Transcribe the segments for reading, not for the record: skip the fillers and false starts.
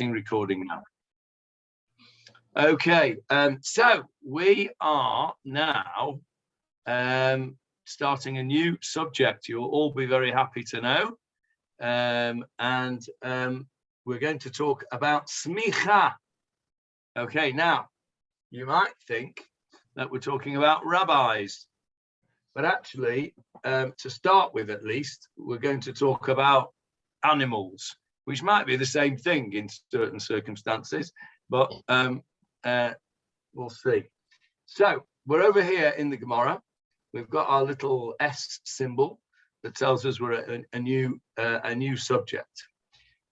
recording now. Okay, so we are now starting a new subject. You'll all be very happy to know. We're going to talk about smicha. Okay, now, you might think that we're talking about rabbis. But actually, to start with at least, we're going to talk about animals, which might be the same thing in certain circumstances, but we'll see. So we're over here in the Gemarah. We've got our little S symbol that tells us we're at a new subject.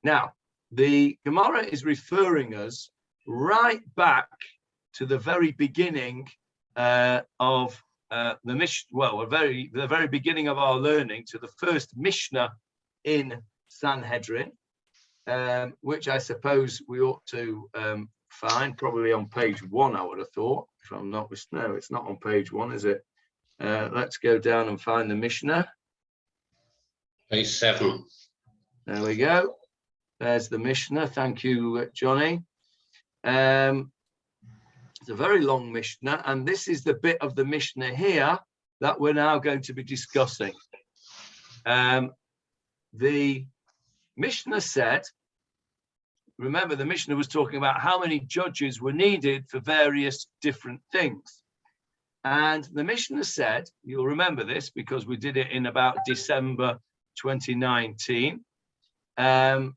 Now, the Gemarah is referring us right back to the very beginning of the very beginning of our learning, to the first Mishnah in Sanhedrin, which I suppose we ought to find probably on page 1, I would have thought, if I'm not mistaken. No, it's not on page 1, is it? Let's go down and find the Mishnah. Page 7. There we go. There's the Mishnah. Thank you, Johnny. It's a very long Mishnah, and this is the bit of the Mishnah here that we're now going to be discussing. The Mishnah said, remember the Mishnah was talking about how many judges were needed for various different things. And the Mishnah said, you'll remember this because we did it in about December 2019, Smichat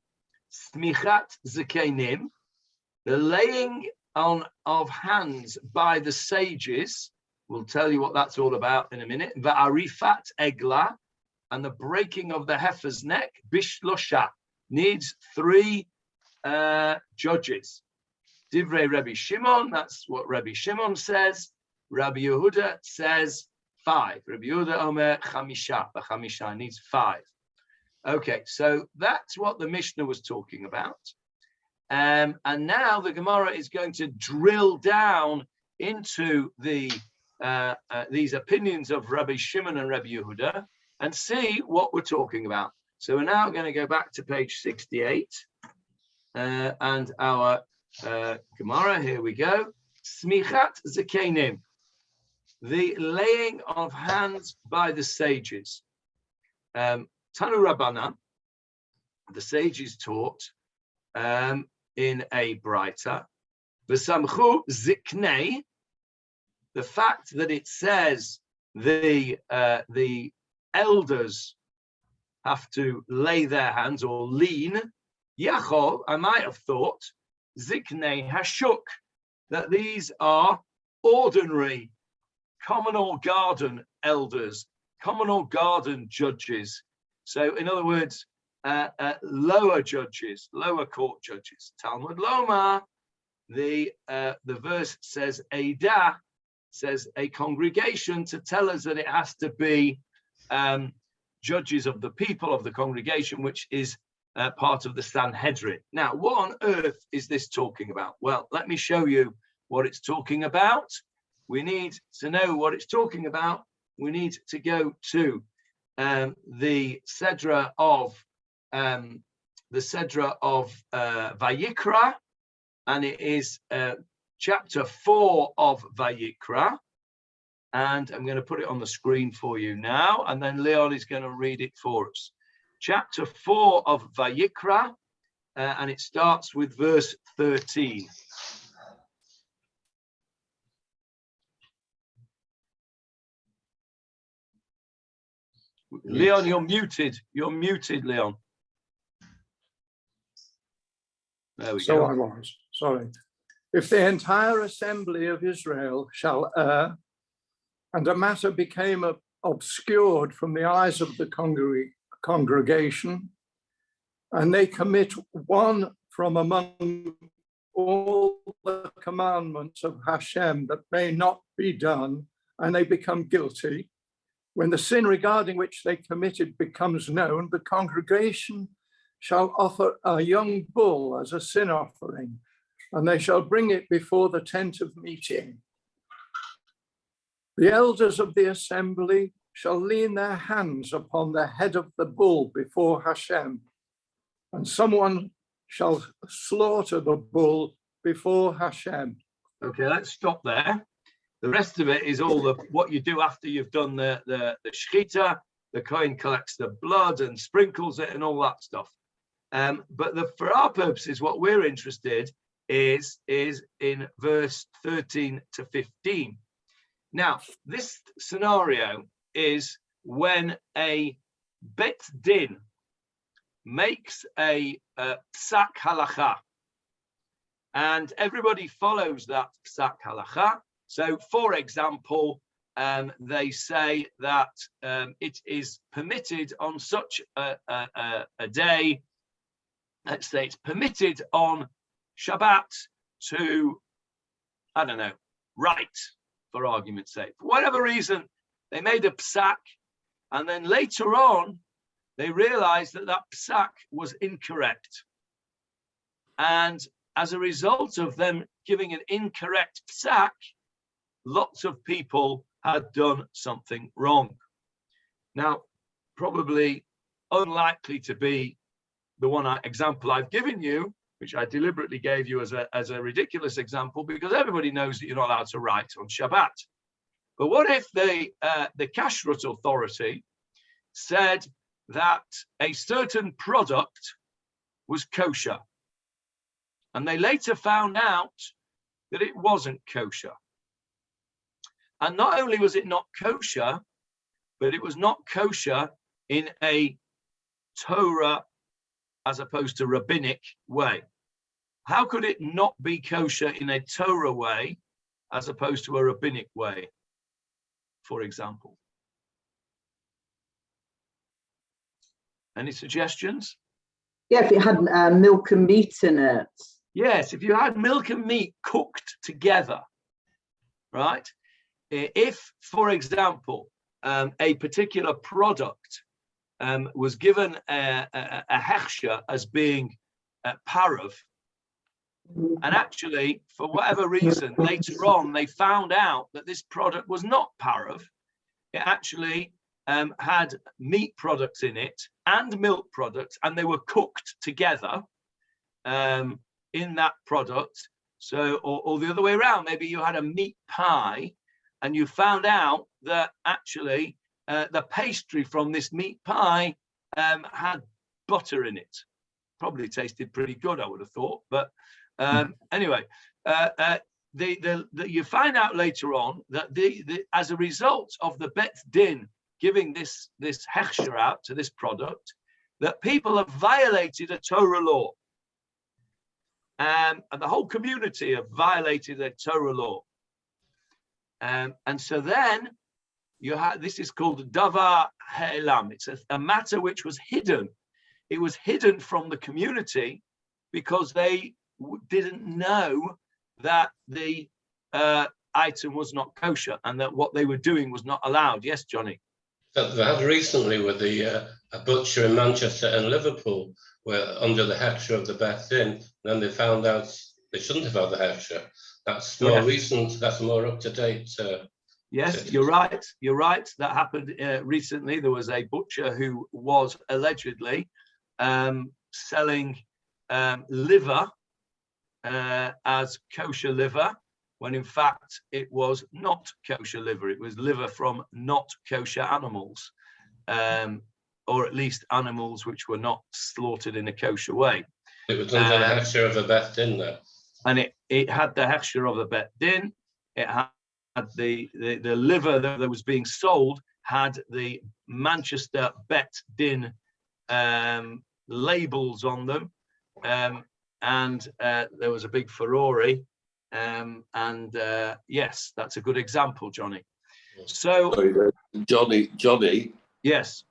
Zekenim, the laying on of hands by the sages. We'll tell you what that's all about in a minute. Va'arifat egla, and the breaking of the heifer's neck, bishlosha, needs 3 judges. Divrei Rabbi Shimon, that's what Rabbi Shimon says. Rabbi Yehuda says 5. Rabbi Yehuda omer chamisha, chamisha needs 5. Okay, so that's what the Mishnah was talking about. And now the Gemarah is going to drill down into these opinions of Rabbi Shimon and Rabbi Yehuda and see what we're talking about. So we're now going to go back to page 68 and our Gemarah. Here we go. Smichat Zekenim, the laying of hands by the sages. Tanu Rabbana, the sages taught in a Braita, v'samchu ziknei, the fact that it says the elders have to lay their hands or lean, yachol, I might have thought, ziknei hashuk, that these are ordinary communal garden elders, communal garden judges. So in other words, lower judges, lower court judges. Talmud Loma, the verse says Eidah, says a congregation, to tell us that it has to be judges of the people of the congregation, which is part of the Sanhedrin. Now, what on earth is this talking about? Well, let me show you what it's talking about. We need to know what it's talking about. We need to go to the Sedra of Vayikra, and it is chapter 4 of Vayikra, and I'm going to put it on the screen for you now, and then Leon is going to read it for us. Chapter 4 of Vayikra, and it starts with verse 13. Leon, you're muted. You're muted, Leon. There we go. So I was, sorry. If the entire assembly of Israel shall err, and a matter became obscured from the eyes of the congregation, and they commit one from among all the commandments of Hashem that may not be done, and they become guilty, when the sin regarding which they committed becomes known, the congregation shall offer a young bull as a sin offering, and they shall bring it before the tent of meeting. The elders of the assembly shall lean their hands upon the head of the bull before Hashem, and someone shall slaughter the bull before Hashem. Okay, let's stop there. The rest of it is all the what you do after you've done the shechita. The Kohen collects the blood and sprinkles it and all that stuff. But for our purposes, what we're interested is in verse 13 to 15. Now, this scenario is when a bet din makes a psak halacha, and everybody follows that psak halacha. So, for example, they say that it is permitted on such a day. Let's say it's permitted on Shabbat to, I don't know, write, for argument's sake. For whatever reason, they made a psak, and then later on, they realized that that psak was incorrect. And as a result of them giving an incorrect psak, lots of people had done something wrong. Now, probably unlikely to be the example I've given you, which I deliberately gave you as a ridiculous example, because everybody knows that you're not allowed to write on Shabbat. But what if the Kashrut authority said that a certain product was kosher, and they later found out that it wasn't kosher? And not only was it not kosher, but it was not kosher in a Torah as opposed to rabbinic way. How could it not be kosher in a Torah way as opposed to a rabbinic way, for example? Any suggestions? Yeah, if it had milk and meat in it. Yes, if you had milk and meat cooked together, right? If, for example, a particular product was given a hechsher as being parav, and actually, for whatever reason, later on, they found out that this product was not parav. It actually had meat products in it and milk products, and they were cooked together in that product. So, or the other way around, maybe you had a meat pie, and you found out that actually the pastry from this meat pie had butter in it. Probably tasted pretty good, I would have thought. But anyway, you find out later on that as a result of the bet din giving this hechsher out to this product, that people have violated a Torah law. And the whole community have violated a Torah law. And so then you have, this is called davar ha'elam. It's a matter which was hidden. It was hidden from the community because they didn't know that the item was not kosher and that what they were doing was not allowed. Yes, Johnny? That they had recently with a butcher in Manchester and Liverpool, where under the hechsher of the bet din, then they found out they shouldn't have had the hechsher. That's more recent. That's more up to date. Yes, you're right. You're right. That happened recently. There was a butcher who was allegedly selling liver as kosher liver, when in fact it was not kosher liver. It was liver from not kosher animals, or at least animals which were not slaughtered in a kosher way. It was under the hechsher of the bet din, though. And it had the hechsher of the bet din. It had the liver that was being sold had the Manchester bet din labels on them, and there was a big furore. Yes, that's a good example, Johnny. So, Johnny. Yes.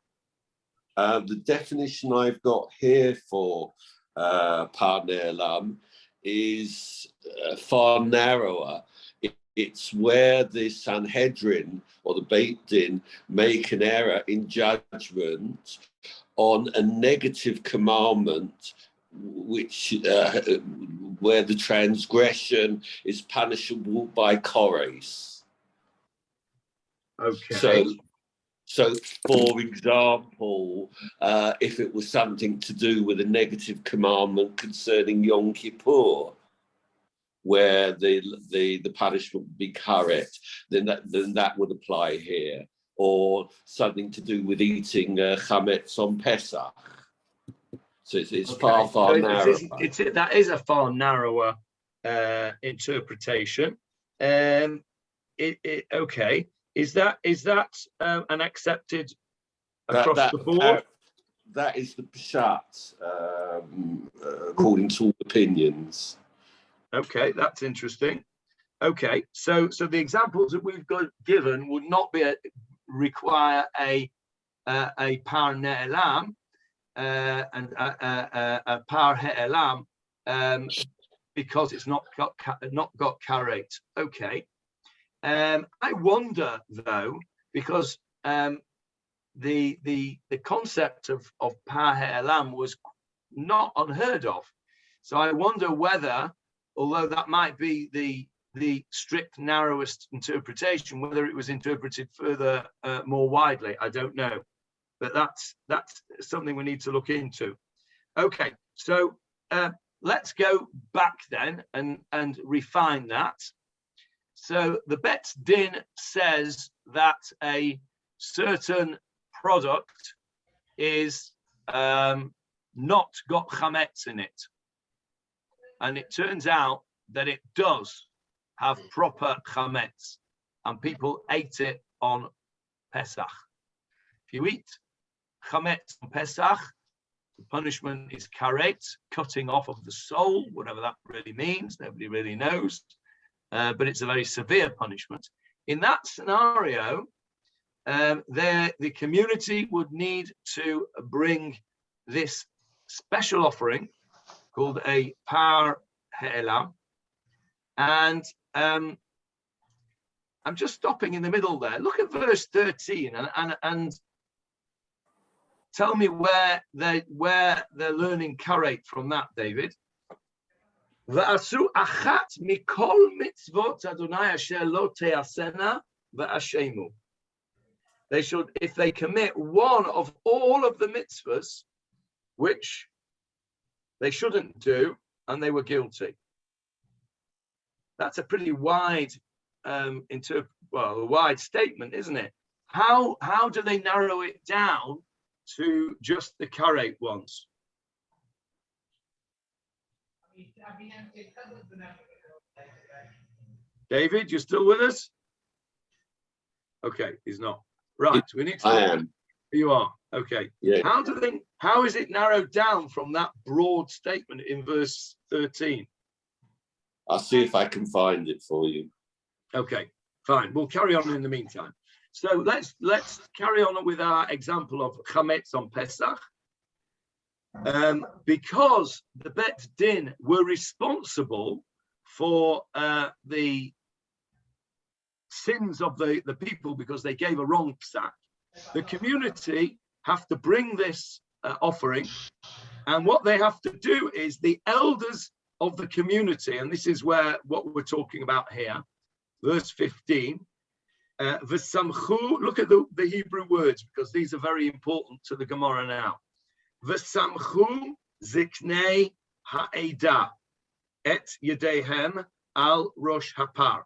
The definition I've got here for Parnei Olam is far narrower. It's where the Sanhedrin or the Beit Din make an error in judgment on a negative commandment, which where the transgression is punishable by chores. Okay. So, for example, if it was something to do with a negative commandment concerning Yom Kippur, where the punishment would be karet, then that would apply here. Or something to do with eating chametz on Pesach. So it's far narrower. That is a far narrower interpretation. Okay. Is that an accepted across the board? That is the pshat, according to all opinions. Okay, that's interesting. Okay, so the examples that we've got given would not require a par ne'elam and a par he'elam because it's not got karet. Okay. I wonder though, because the concept of par he'elam was not unheard of. So I wonder whether, although that might be the strict narrowest interpretation, whether it was interpreted further more widely, I don't know. But that's something we need to look into. Okay, so let's go back then and refine that. So the Bet Din says that a certain product is not got chametz in it. And it turns out that it does have proper chametz, and people ate it on Pesach. If you eat chametz on Pesach, the punishment is karet, cutting off of the soul, whatever that really means. Nobody really knows. But it's a very severe punishment. In that scenario, the community would need to bring this special offering called a par he'elam. And I'm just stopping in the middle there. Look at verse 13 and tell me where they're learning karet from that, David. V'asu achat mikol mitzvot Adonai asher lo te'asena v'ashemu. They should, if they commit one of all of the mitzvahs, which they shouldn't do, and they were guilty. That's a pretty wide a wide statement, isn't it? How do they narrow it down to just the karet ones? David, you still with us? Okay, he's not. Right, we need to. I am. You are. Okay. Yeah. How is it narrowed down from that broad statement in verse 13? I'll see if I can find it for you. Okay, fine. We'll carry on in the meantime. So let's carry on with our example of chametz on Pesach. Because the Bet Din were responsible for the sins of the people because they gave a wrong psak, the community have to bring this offering, and what they have to do is the elders of the community, and this is what we're talking about here, verse 15, v'samchu, look at the Hebrew words because these are very important to the Gemarah now. V'samchu ziknei ha'eda et yedehem al rosh hapar.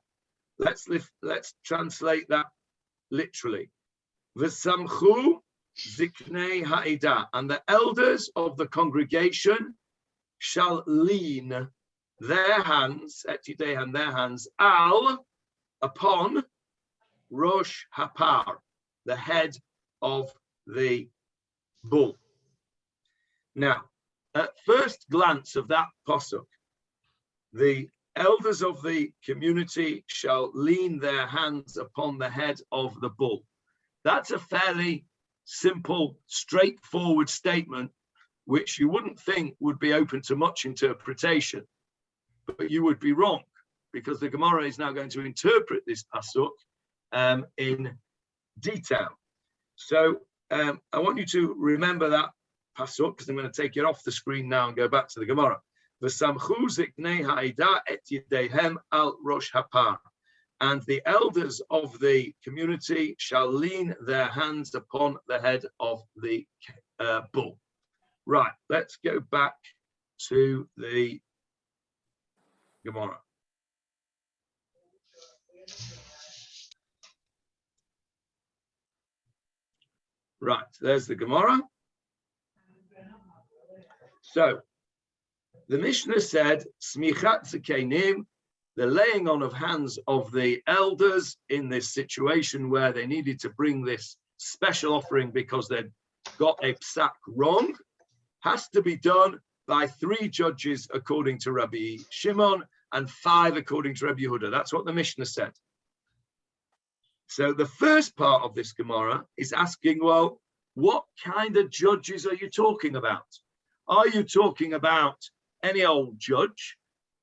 Let's translate that literally. V'samchu ziknei ha'eda, and the elders of the congregation shall lean their hands, et yedehem, their hands, upon rosh hapar, the head of the bull. Now, at first glance of that pasuk, the elders of the community shall lean their hands upon the head of the bull. That's a fairly simple, straightforward statement, which you wouldn't think would be open to much interpretation, but you would be wrong, because the Gemarah is now going to interpret this pasuk in detail. So I want you to remember that pasuk, because I'm going to take it off the screen now and go back to the Gemarah. V'samchu ziknei ha'eda et yedehem al rosh hapar. and the elders of the community shall lean their hands upon the head of the bull. Right, let's go back to the Gemarah. Right, there's the Gemarah. So, the Mishnah said, Smichat Zakenim, the laying on of hands of the elders in this situation where they needed to bring this special offering because they'd got a psak wrong, has to be done by 3 judges according to Rabbi Shimon and 5 according to Rabbi Yehuda. That's what the Mishnah said. So the first part of this Gemarah is asking, well, what kind of judges are you talking about? Are you talking about any old judge,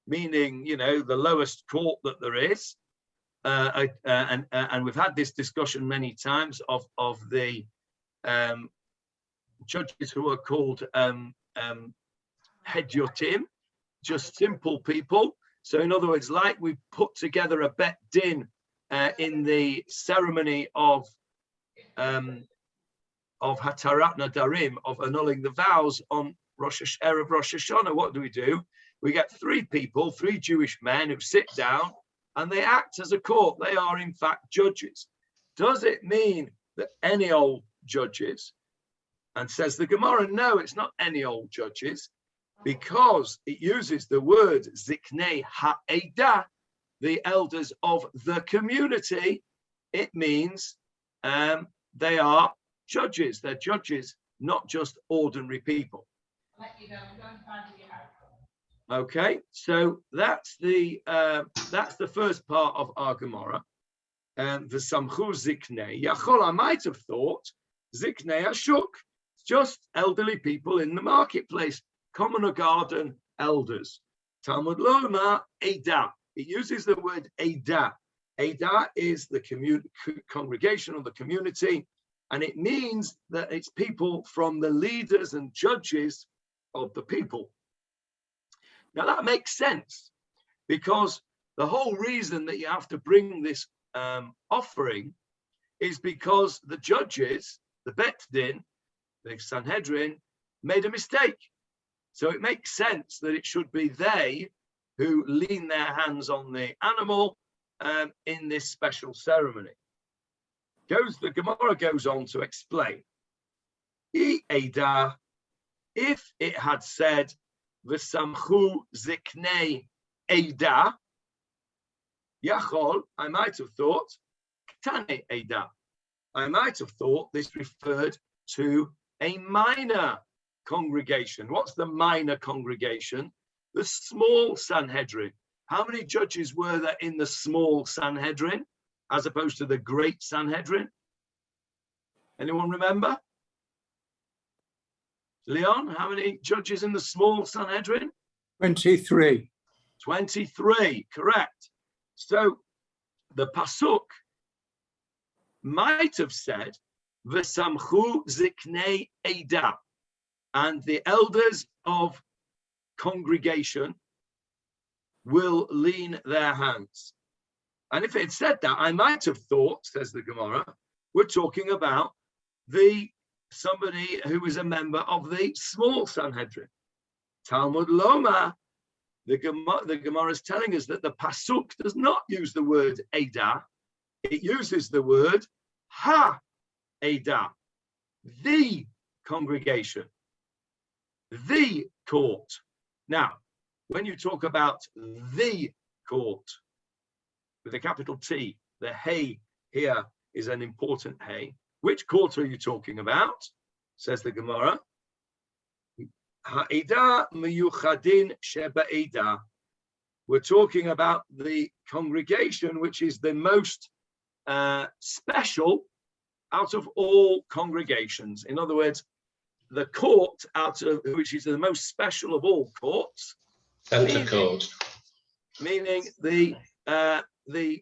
meaning, you know, the lowest court that there is? And we've had this discussion many times of the judges who are called hedyotim, just simple people. So in other words, like we put together a bet din in the ceremony of Hatarat Nadarim, of annulling the vows on Erev Rosh Hashanah, what do? We get 3 people, 3 Jewish men who sit down and they act as a court. They are in fact judges. Does it mean that any old judges? And says the Gemarah, no, it's not any old judges, because it uses the word Ziknei Ha'edah, the elders of the community. It means they are judges. They're judges, not just ordinary people. Okay, so that's the first part of our Gemarah. The Samchu Ziknei Yachol. I might have thought Ziknei Ashuk, just elderly people in the marketplace, common or garden elders. Talmud Loma Eidah. It uses the word Eidah. Eidah is the congregation or the community, and it means that it's people from the leaders and judges of the people. Now that makes sense, because the whole reason that you have to bring this offering is because the judges, the Bet Din, the Sanhedrin, made a mistake. So it makes sense that it should be they who lean their hands on the animal in this special ceremony. The Gemarah goes on to explain. If it had said V'samchu Ziknei Eidah Yachol, I might have thought Ketane Eidah. I might have thought this referred to a minor congregation. What's the minor congregation? The small Sanhedrin. How many judges were there in the small Sanhedrin as opposed to the great Sanhedrin? Anyone remember? Leon, how many judges in the small Sanhedrin? 23. 23, correct. So the Pasuk might have said, V'samchu Ziknei Eidah, and the elders of congregation will lean their hands. And if it had said that, I might have thought, says the Gemarah, we're talking about somebody who is a member of the small Sanhedrin. Talmud Loma, the Gemarah is telling us that the Pasuk does not use the word Eidah. It uses the word Ha-Eidah, the congregation, the court. Now, when you talk about the court with a capital T, the Hey here is an important Hey. Which court are you talking about? Says the Gemarah. Ha'edah miyuchadin sheba'edah. We're talking about the congregation, which is the most special out of all congregations. In other words, the court which is the most special of all courts. Center court. Meaning the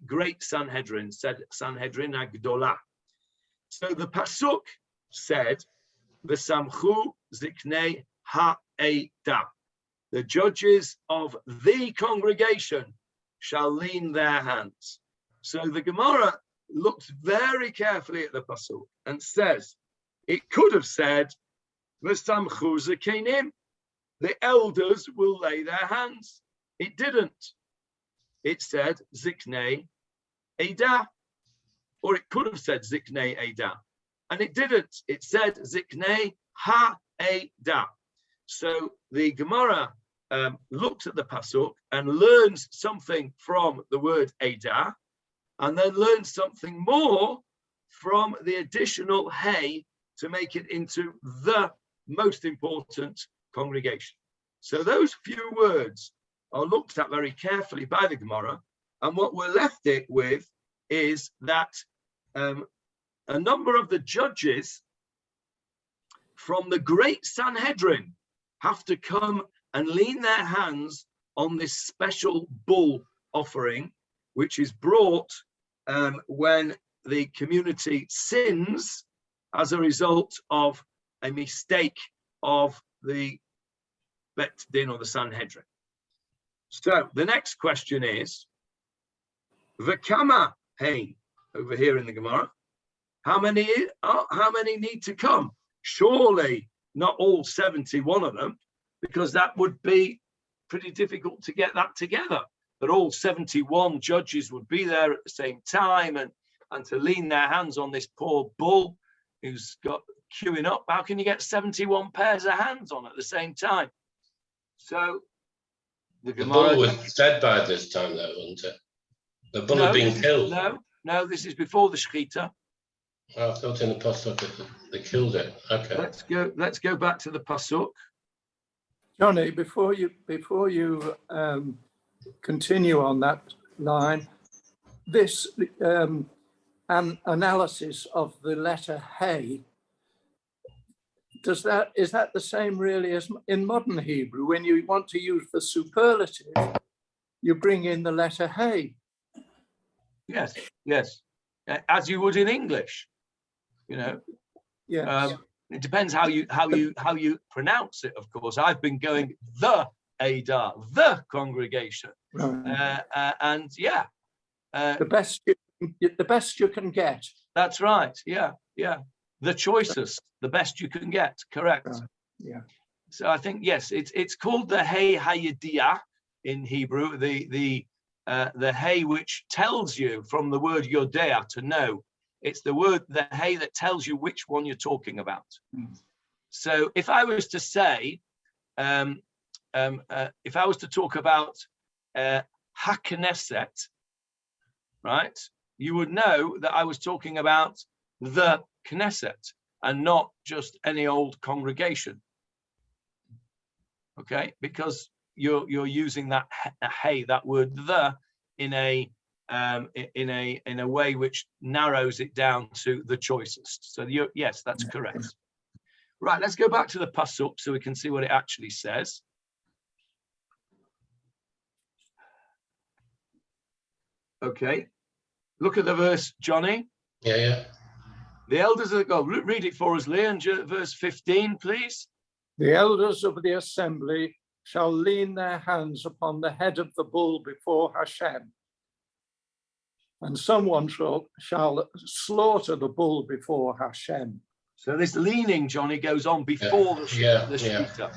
great Sanhedrin, Sanhedrin Agdolah. So the Pasuk said, V'samchu Ziknei Ha'edah. The judges of the congregation shall lean their hands. So the Gemara looks very carefully at the pasuk and says, it could have said, "V'samchu zakenim," the elders will lay their hands. It didn't. It said ziknei eda, or it could have said ziknei eda, and it didn't. It said ziknei ha eda. So the Gemara looks at the pasuk and learns something from the word eda, and then learns something more from the additional hey to make it into the most important congregation. So those few words are looked at very carefully by the Gemara, and what we're left with is that a number of the judges from the great Sanhedrin have to come and lean their hands on this special bull offering, which is brought when the community sins as a result of a mistake of the Bet Din or the Sanhedrin. So the next question is, V'kama hein, over here in the Gemara, how many need to come? Surely not all 71 of them, because that would be pretty difficult to get that together, that all 71 judges would be there at the same time and to lean their hands on this poor bull who's got queuing up. How can you get 71 pairs of hands on at the same time? So the bull was dead by this time, though, wasn't it? The bull had been killed. No, this is before the Shechita. I thought in the pasuk they killed it. Okay. Let's go back to the pasuk. Johnny, before you continue on that line, this analysis of the letter hey, is that the same really as in modern Hebrew? When you want to use the superlative, you bring in the letter hey. Yes, as you would in English, you know. Yes. It depends how you pronounce it. Of course, I've been going the Ada, the congregation, Right. and yeah, the best you can get. That's right. Yeah. The choicest, the best you can get. Correct. Yeah. So I think yes, it's called the Hey Hayediyah in Hebrew, the Hey which tells you from the word Yodea, to know. It's the Hey that tells you which one you're talking about. So if I was to say, if I was to talk about HaKnesset, right, you would know that I was talking about the Knesset and not just any old congregation. Okay, because you're using that hey, that word the, in a way which narrows it down to the choicest. So yes, that's correct. Right, let's go back to the pasuk so we can see what it actually says. Okay, look at the verse, Johnny. Yeah. The elders of God, read it for us, Leon, verse 15, please. The elders of the assembly shall lean their hands upon the head of the bull before Hashem, and someone shall slaughter the bull before Hashem. So this leaning, Johnny, goes on before the Shechita.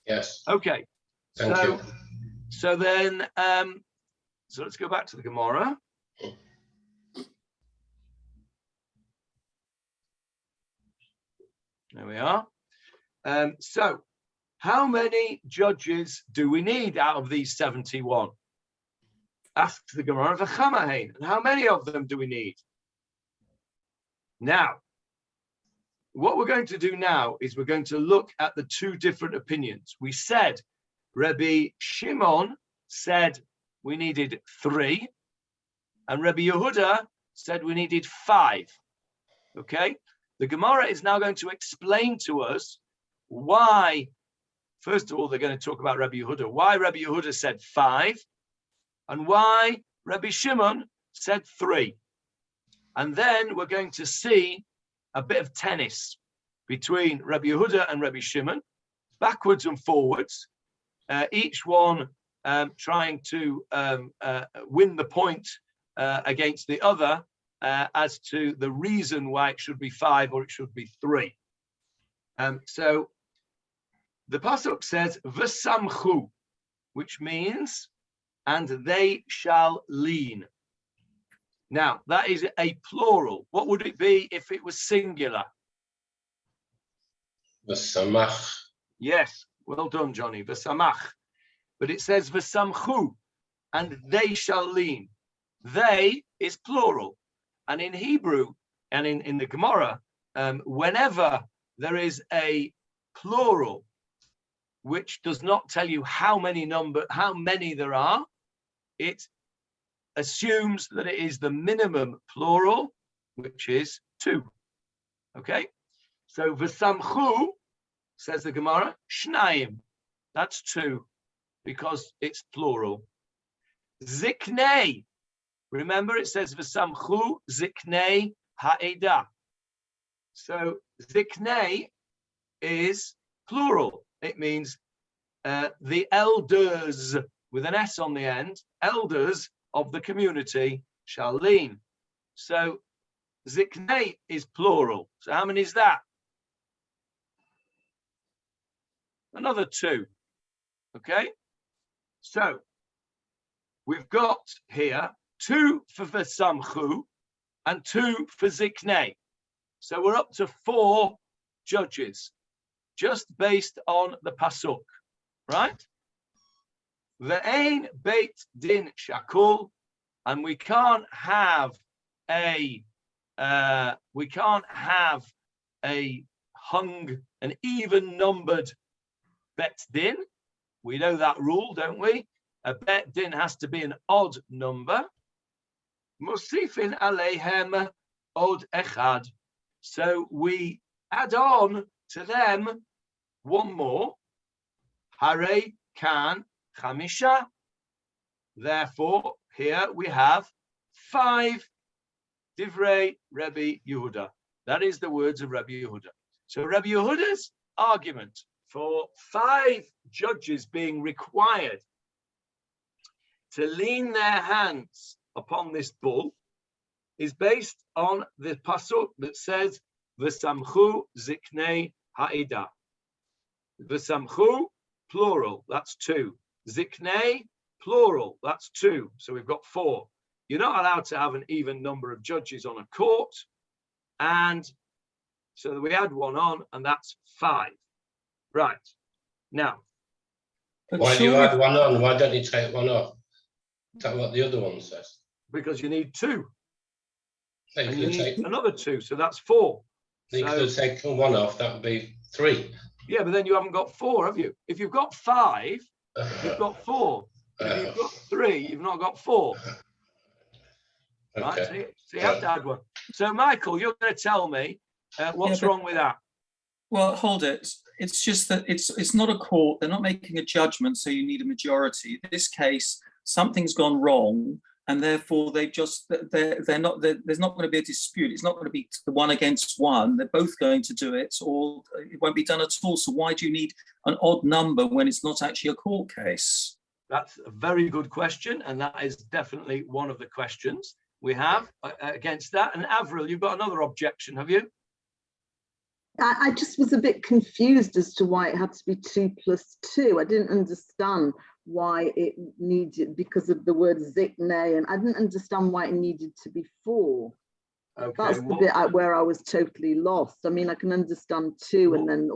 Yes. Okay. Thank you. So then, so let's go back to the Gemara. There we are. So how many judges do we need out of these 71? Ask the Gemarah V'chamahain. And how many of them do we need? Now, what we're going to do now is we're going to look at the two different opinions. We said Rabbi Shimon said we needed 3, and Rabbi Yehuda said we needed 5. Okay? The Gemara is now going to explain to us why, first of all, they're going to talk about Rabbi Yehuda, why Rabbi Yehuda said 5, and why Rabbi Shimon said 3. And then we're going to see a bit of tennis between Rabbi Yehuda and Rabbi Shimon, backwards and forwards, each one trying to win the point against the other as to the reason why it should be 5 or it should be 3. So the pasuk says v'samchu, which means and they shall lean. Now that is a plural. What would it be if it was singular? V'samach. Yes, well done, Johnny. V'samach. But it says v'samchu, and they shall lean. They is plural. And in Hebrew and in the Gemarah, whenever there is a plural which does not tell you how many there are, it assumes that it is the minimum plural, which is 2. Okay? So v'samchu, says the Gemarah, shnayim. That's 2, because it's plural. Ziknei. Remember, it says v'samchu ziknei ha'edah. So ziknei is plural. It means the elders, with an S on the end, elders of the community shall lean. So ziknei is plural. So how many is that? Another 2. Okay? So we've got here 2 for v'samchu and 2 for ziknei. So we're up to 4 judges, just based on the pasuk, right? Ve'ein beit din shakul, and we can't have an even numbered bet din. We know that rule, don't we? A bet din has to be an odd number. Musifin aleihem od echad. So we add on to them 1 more. Hare kan chamisha. Therefore, here we have 5 divrei Rabbi Yehuda. That is the words of Rabbi Yehuda. So Rabbi Yehuda's argument for 5 judges being required to lean their hands upon this bull is based on the pasuk that says v'samchu ziknei ha'edah. V'samchu, plural, that's 2. Ziknei, plural, that's 2. So we've got 4. You're not allowed to have an even number of judges on a court, and so we add 1 on, and that's 5. Right. Now, Why do you add 1 on? Why don't you take 1 off? Is that what the other one says? because you need 2. You And could you need take, another 2, so that's 4. you could have taken 1 off, that would be 3. Yeah, but then you haven't got 4, have you? If you've got 5, you've got 4. If you've got 3, you've not got 4. Right? Okay. So you have to add 1. So, Michael, you're going to tell me what's wrong with that. Well, hold it. It's just that it's not a court. They're not making a judgment, so you need a majority. In this case, something's gone wrong, and therefore there's not going to be a dispute. It's not going to be the 1 against 1. They're both going to do it, or it won't be done at all. So why do you need an odd number when it's not actually a court case? That's a very good question, and that is definitely one of the questions we have against that. And Avril, you've got another objection, have you? I just was a bit confused as to why it had to be 2 plus 2. I didn't understand why it needed, because of the word ziknei, and I didn't understand why it needed to be 4. Okay, that's the bit where I was totally lost. I mean, I can understand 2, and then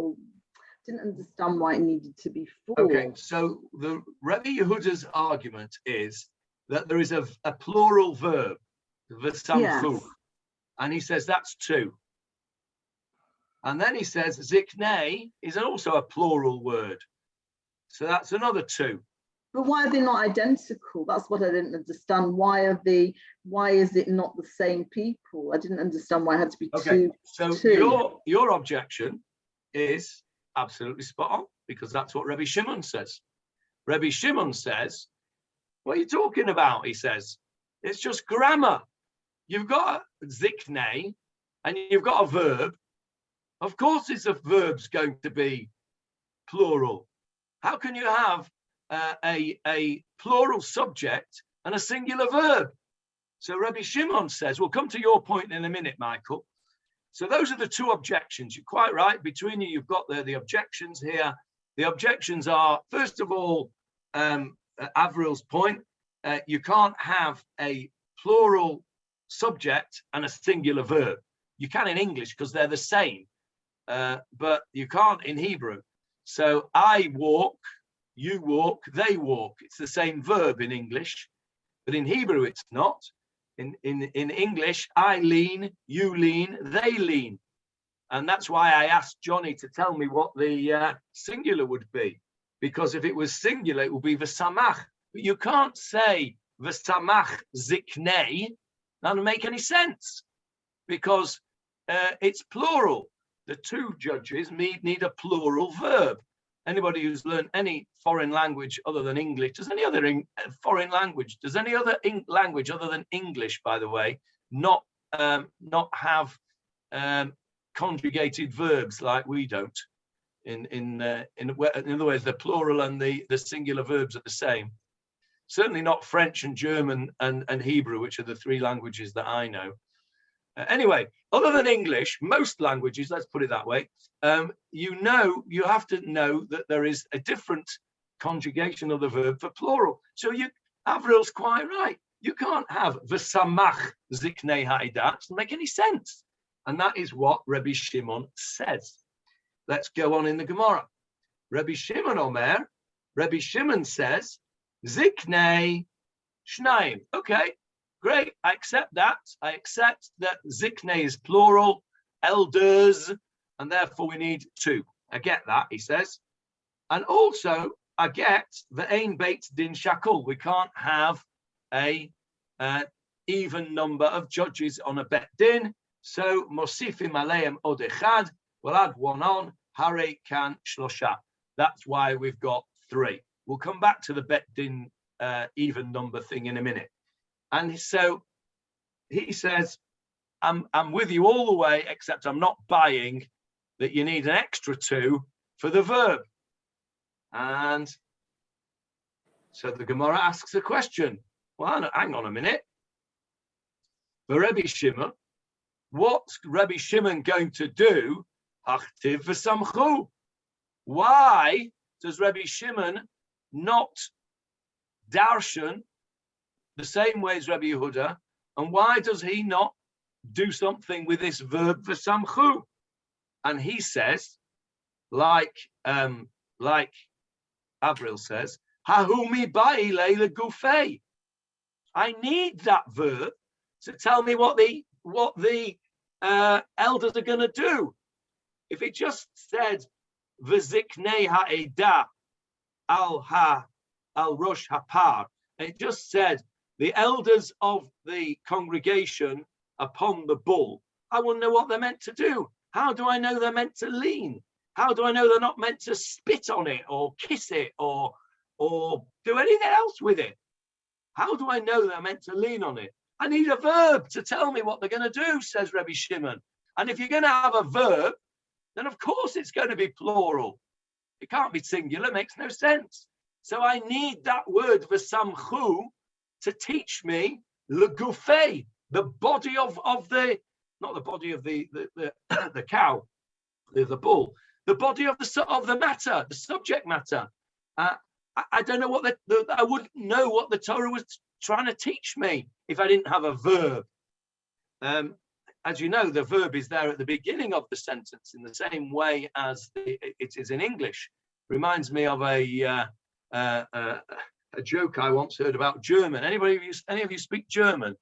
didn't understand why it needed to be 4. Okay, so the Rabbi Yehuda's argument is that there is a plural verb, v'samchu, yes. And he says that's 2. And then he says ziknei is also a plural word. So that's another 2. But why are they not identical? That's what I didn't understand. Why is it not the same people? I didn't understand why it had to be 2. So your objection is absolutely spot on, because that's what Rabbi Shimon says. Rabbi Shimon says, what are you talking about? He says, it's just grammar. You've got a ziknei and you've got a verb. Of course, it's a verb's going to be plural. How can you have a plural subject and a singular verb? So Rabbi Shimon says, we'll come to your point in a minute, Michael. So those are the two objections. You're quite right. Between you, you've got the objections here. The objections are, first of all, Avril's point, you can't have a plural subject and a singular verb. You can in English because they're the same, but you can't in Hebrew. So I walk, you walk, they walk. It's the same verb in English, but in Hebrew it's not. In English, I lean, you lean, they lean. And that's why I asked Johnny to tell me what the singular would be. Because if it was singular, it would be v'samach. But you can't say v'samach ziknei. That doesn't make any sense. Because it's plural. The two judges need a plural verb. Anybody who's learned any foreign language other than English, does any other foreign language, does any other language other than English, by the way, not have conjugated verbs like we don't? In other words, the plural and the singular verbs are the same. Certainly not French and German and Hebrew, which are the three languages that I know. Anyway, other than English, most languages, let's put it that way, you have to know that there is a different conjugation of the verb for plural. So Avril's quite right. You can't have v'samach ziknei ha'idah. It doesn't make any sense. And that is what Rabbi Shimon says. Let's go on in the Gemara. Rabbi Shimon Omer, Rabbi Shimon says, ziknei shnaim. Okay. Great, I accept that. I accept that ziknei is plural, elders, and therefore we need two. I get that, he says. And also, I get the ein beit din shakul. We can't have a even number of judges on a bet din. So, mosifim aleim od echad, we'll add one on, hare kan shlosha. That's why we've got three. We'll come back to the bet din even number thing in a minute. And so he says, I'm with you all the way, except I'm not buying that you need an extra two for the verb. And so the Gemara asks a question. Well, hang on a minute. For Rabbi Shimon, what's Rabbi Shimon going to do? Achtiv v'samchu. Why does Rabbi Shimon not darshan the same way as Rabbi Yehuda, and why does he not do something with this verb for samchu? And he says, like Avril says, Hahumi ba'i leila gufei. I need that verb to tell me what the elders are going to do. If it just said v'ziknei ha'edah al rosh hapar, and it just said the elders of the congregation upon the bull, I wouldn't know what they're meant to do. How do I know they're meant to lean? How do I know they're not meant to spit on it or kiss it or do anything else with it? How do I know they're meant to lean on it? I need a verb to tell me what they're going to do, says Rabbi Shimon. And if you're going to have a verb, then of course it's going to be plural. It can't be singular, makes no sense. So I need that word v'samchu to teach me legufei, the body of the, not the body of the cow, the bull, the body of the matter, the subject matter. I don't know what I wouldn't know what the Torah was trying to teach me if I didn't have a verb. As you know, the verb is there at the beginning of the sentence in the same way as it is in English. Reminds me of a joke I once heard about German. Any of you speak German?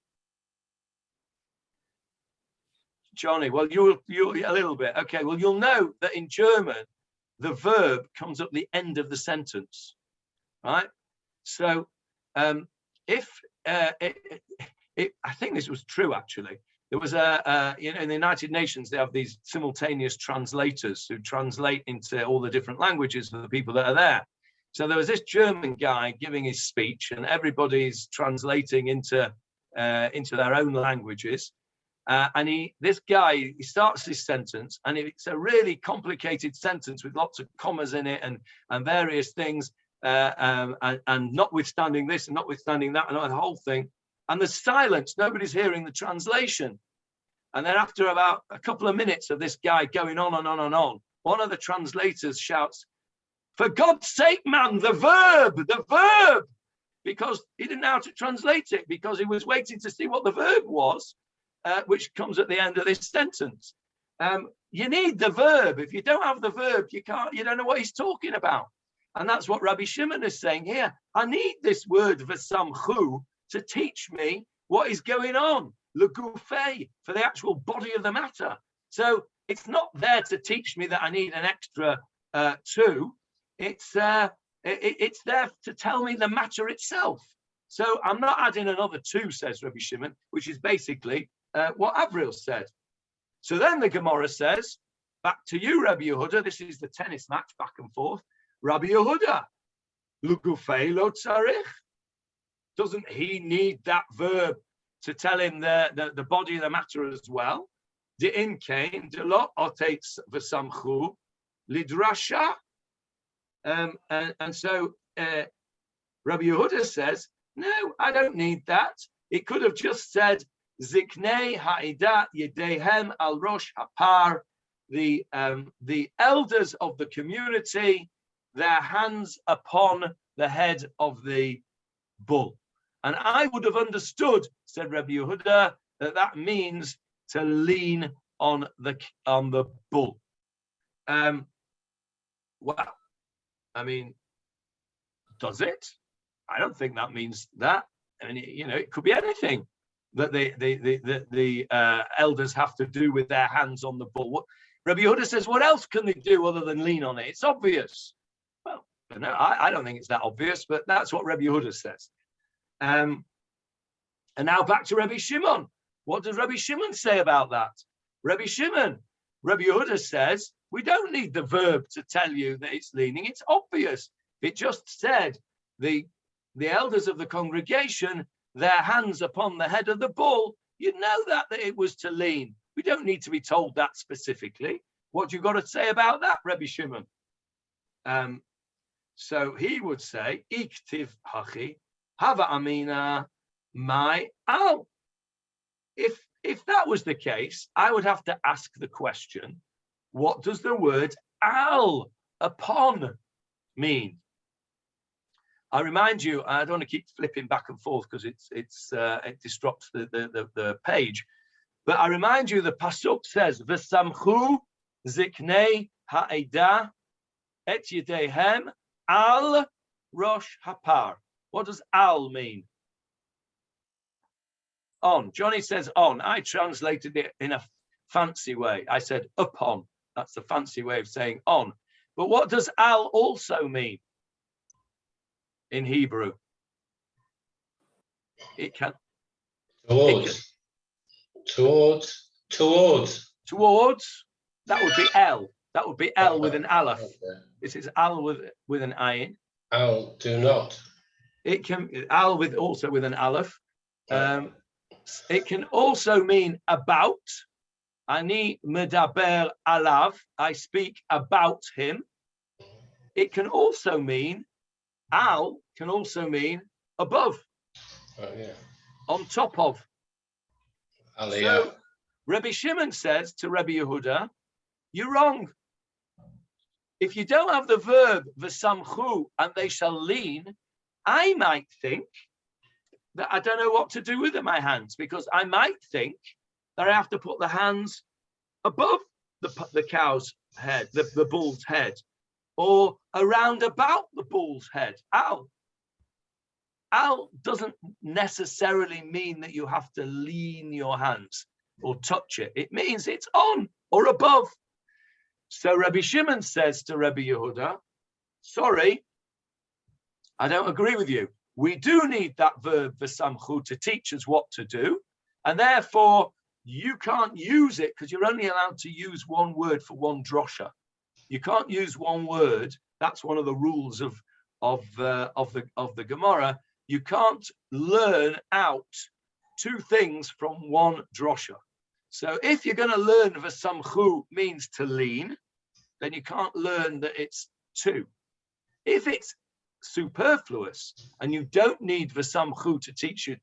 Johnny, well, you'll a little bit. Okay, well, you'll know that in German, the verb comes at the end of the sentence, right? So if I think this was true, actually. There was in the United Nations, they have these simultaneous translators who translate into all the different languages for the people that are there. So there was this German guy giving his speech, and everybody's translating into their own languages. And this guy starts his sentence, and it's a really complicated sentence with lots of commas in it and various things, and notwithstanding this and notwithstanding that and the whole thing. And there's silence, nobody's hearing the translation. And then after about a couple of minutes of this guy going on and on and on, one of the translators shouts, "For God's sake, man, the verb," because he didn't know how to translate it, because he was waiting to see what the verb was, which comes at the end of this sentence. You need the verb. If you don't have the verb, you don't know what he's talking about. And that's what Rabbi Shimon is saying here. I need this word v'samchu to teach me what is going on, legufei, for the actual body of the matter. So it's not there to teach me that I need an extra two. It's there to tell me the matter itself. So I'm not adding another two, says Rabbi Shimon, which is basically what Avril said. So then the Gemara says, back to you, Rabbi Yehuda. This is the tennis match, back and forth. Rabbi Yehuda, lugufei lo tzarich. Doesn't he need that verb to tell him the body of the matter as well? De'in kain delot oteitz v'samchu lidrasha. And so Rabbi Yehuda says, no, I don't need that. It could have just said, Ziknei ha'ida yedehem al rosh hapar, the elders of the community, their hands upon the head of the bull. And I would have understood, said Rabbi Yehuda, that means to lean on the bull. Well, I mean, does it? I don't think that means that. I mean, it could be anything that the elders have to do with their hands on the bull. Rabbi Yehuda says, what else can they do other than lean on it? It's obvious. Well, no, I don't think it's that obvious, but that's what Rabbi Yehuda says. And now back to Rabbi Shimon. What does Rabbi Shimon say about that? Rabbi Yehuda says, we don't need the verb to tell you that it's leaning. It's obvious. It just said the elders of the congregation, their hands upon the head of the bull. You know that it was to lean. We don't need to be told that specifically. What do you got to say about that, Rabbi Shimon? So he would say, Iktiv hachi, hava amina, my al. If that was the case, I would have to ask the question, what does the word al, upon, mean? I remind you, I don't want to keep flipping back and forth because it disrupts the page. But I remind you, the pasuk says, "V'samchu ziknei ha'eda et yedehem al rosh hapar." What does al mean? On. Johnny says on. I translated it in a fancy way. I said upon. That's the fancy way of saying on. But what does al also mean in Hebrew? It can. Towards. That would be L. That would be L with an aleph. Okay. This is Al with an ayin. Al, do not. It can Al also with an aleph. It can also mean about. Ani medaber alav. I speak about him. It can also mean Al. Can also mean above. Oh, yeah. On top of. Aliyah. So Rabbi Shimon says to Rabbi Yehuda, you're wrong. If you don't have the verb v'samchu and they shall lean, I might think that I don't know what to do with my hands, because I might think that I have to put the hands above the cow's head, the bull's head, or around about the bull's head. Al doesn't necessarily mean that you have to lean your hands or touch it. It means it's on or above. So Rabbi Shimon says to Rabbi Yehuda, sorry, I don't agree with you. We do need that verb v'samchu to teach us what to do. And therefore, you can't use it because you're only allowed to use one word for one drosha. You can't use one word. That's one of the rules of the Gemara. You can't learn out two things from one drosha. So if you're going to learn v'samchu means to lean, then you can't learn that it's two. If it's superfluous and you don't need v'samchu to teach you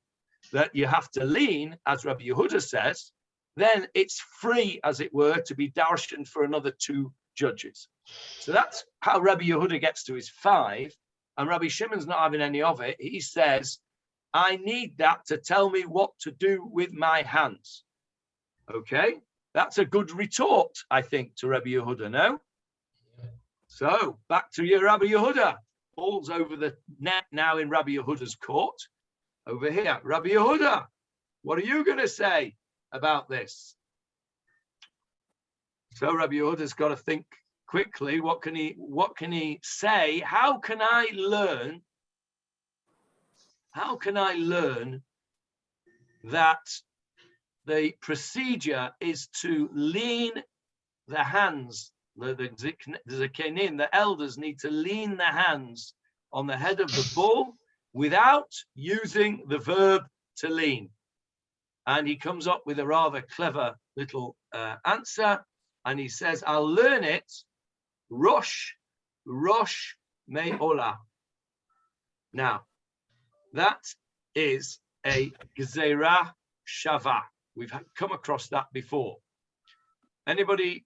that you have to lean, as Rabbi Yehuda says, then it's free, as it were, to be darshan for another 2 judges. So that's how Rabbi Yehuda gets to his 5, and Rabbi Shimon's not having any of it. He says, I need that to tell me what to do with my hands. Okay, that's a good retort, I think, to Rabbi Yehuda, no? So back to your Rabbi Yehuda. Ball's over the net now in Rabbi Yehuda's court. Over here, Rabbi Yehuda, what are you going to say about this? So Rabbi Yehuda's got to think quickly. What can he say? How can I learn that the procedure is to lean the hands? The Zakenim, the elders, need to lean their hands on the head of the bull without using the verb to lean. And he comes up with a rather clever little answer, and he says, I'll learn it, Rosh Me'olah. Now, that is a Gemarah Shava. We've come across that before. Anybody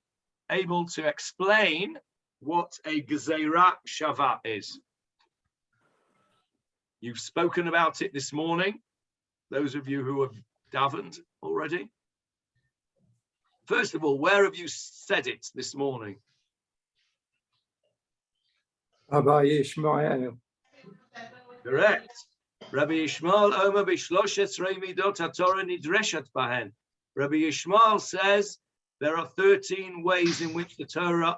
able to explain what a Gemarah Shava is? You've spoken about it this morning, those of you who have davened already. First of all, where have you said it this morning? Rabbi Ishmael. Correct. Rabbi Ishmael Omer b'shloshet midot haTorah nidreshet bahen. Rabbi Ishmael says there are 13 ways in which the Torah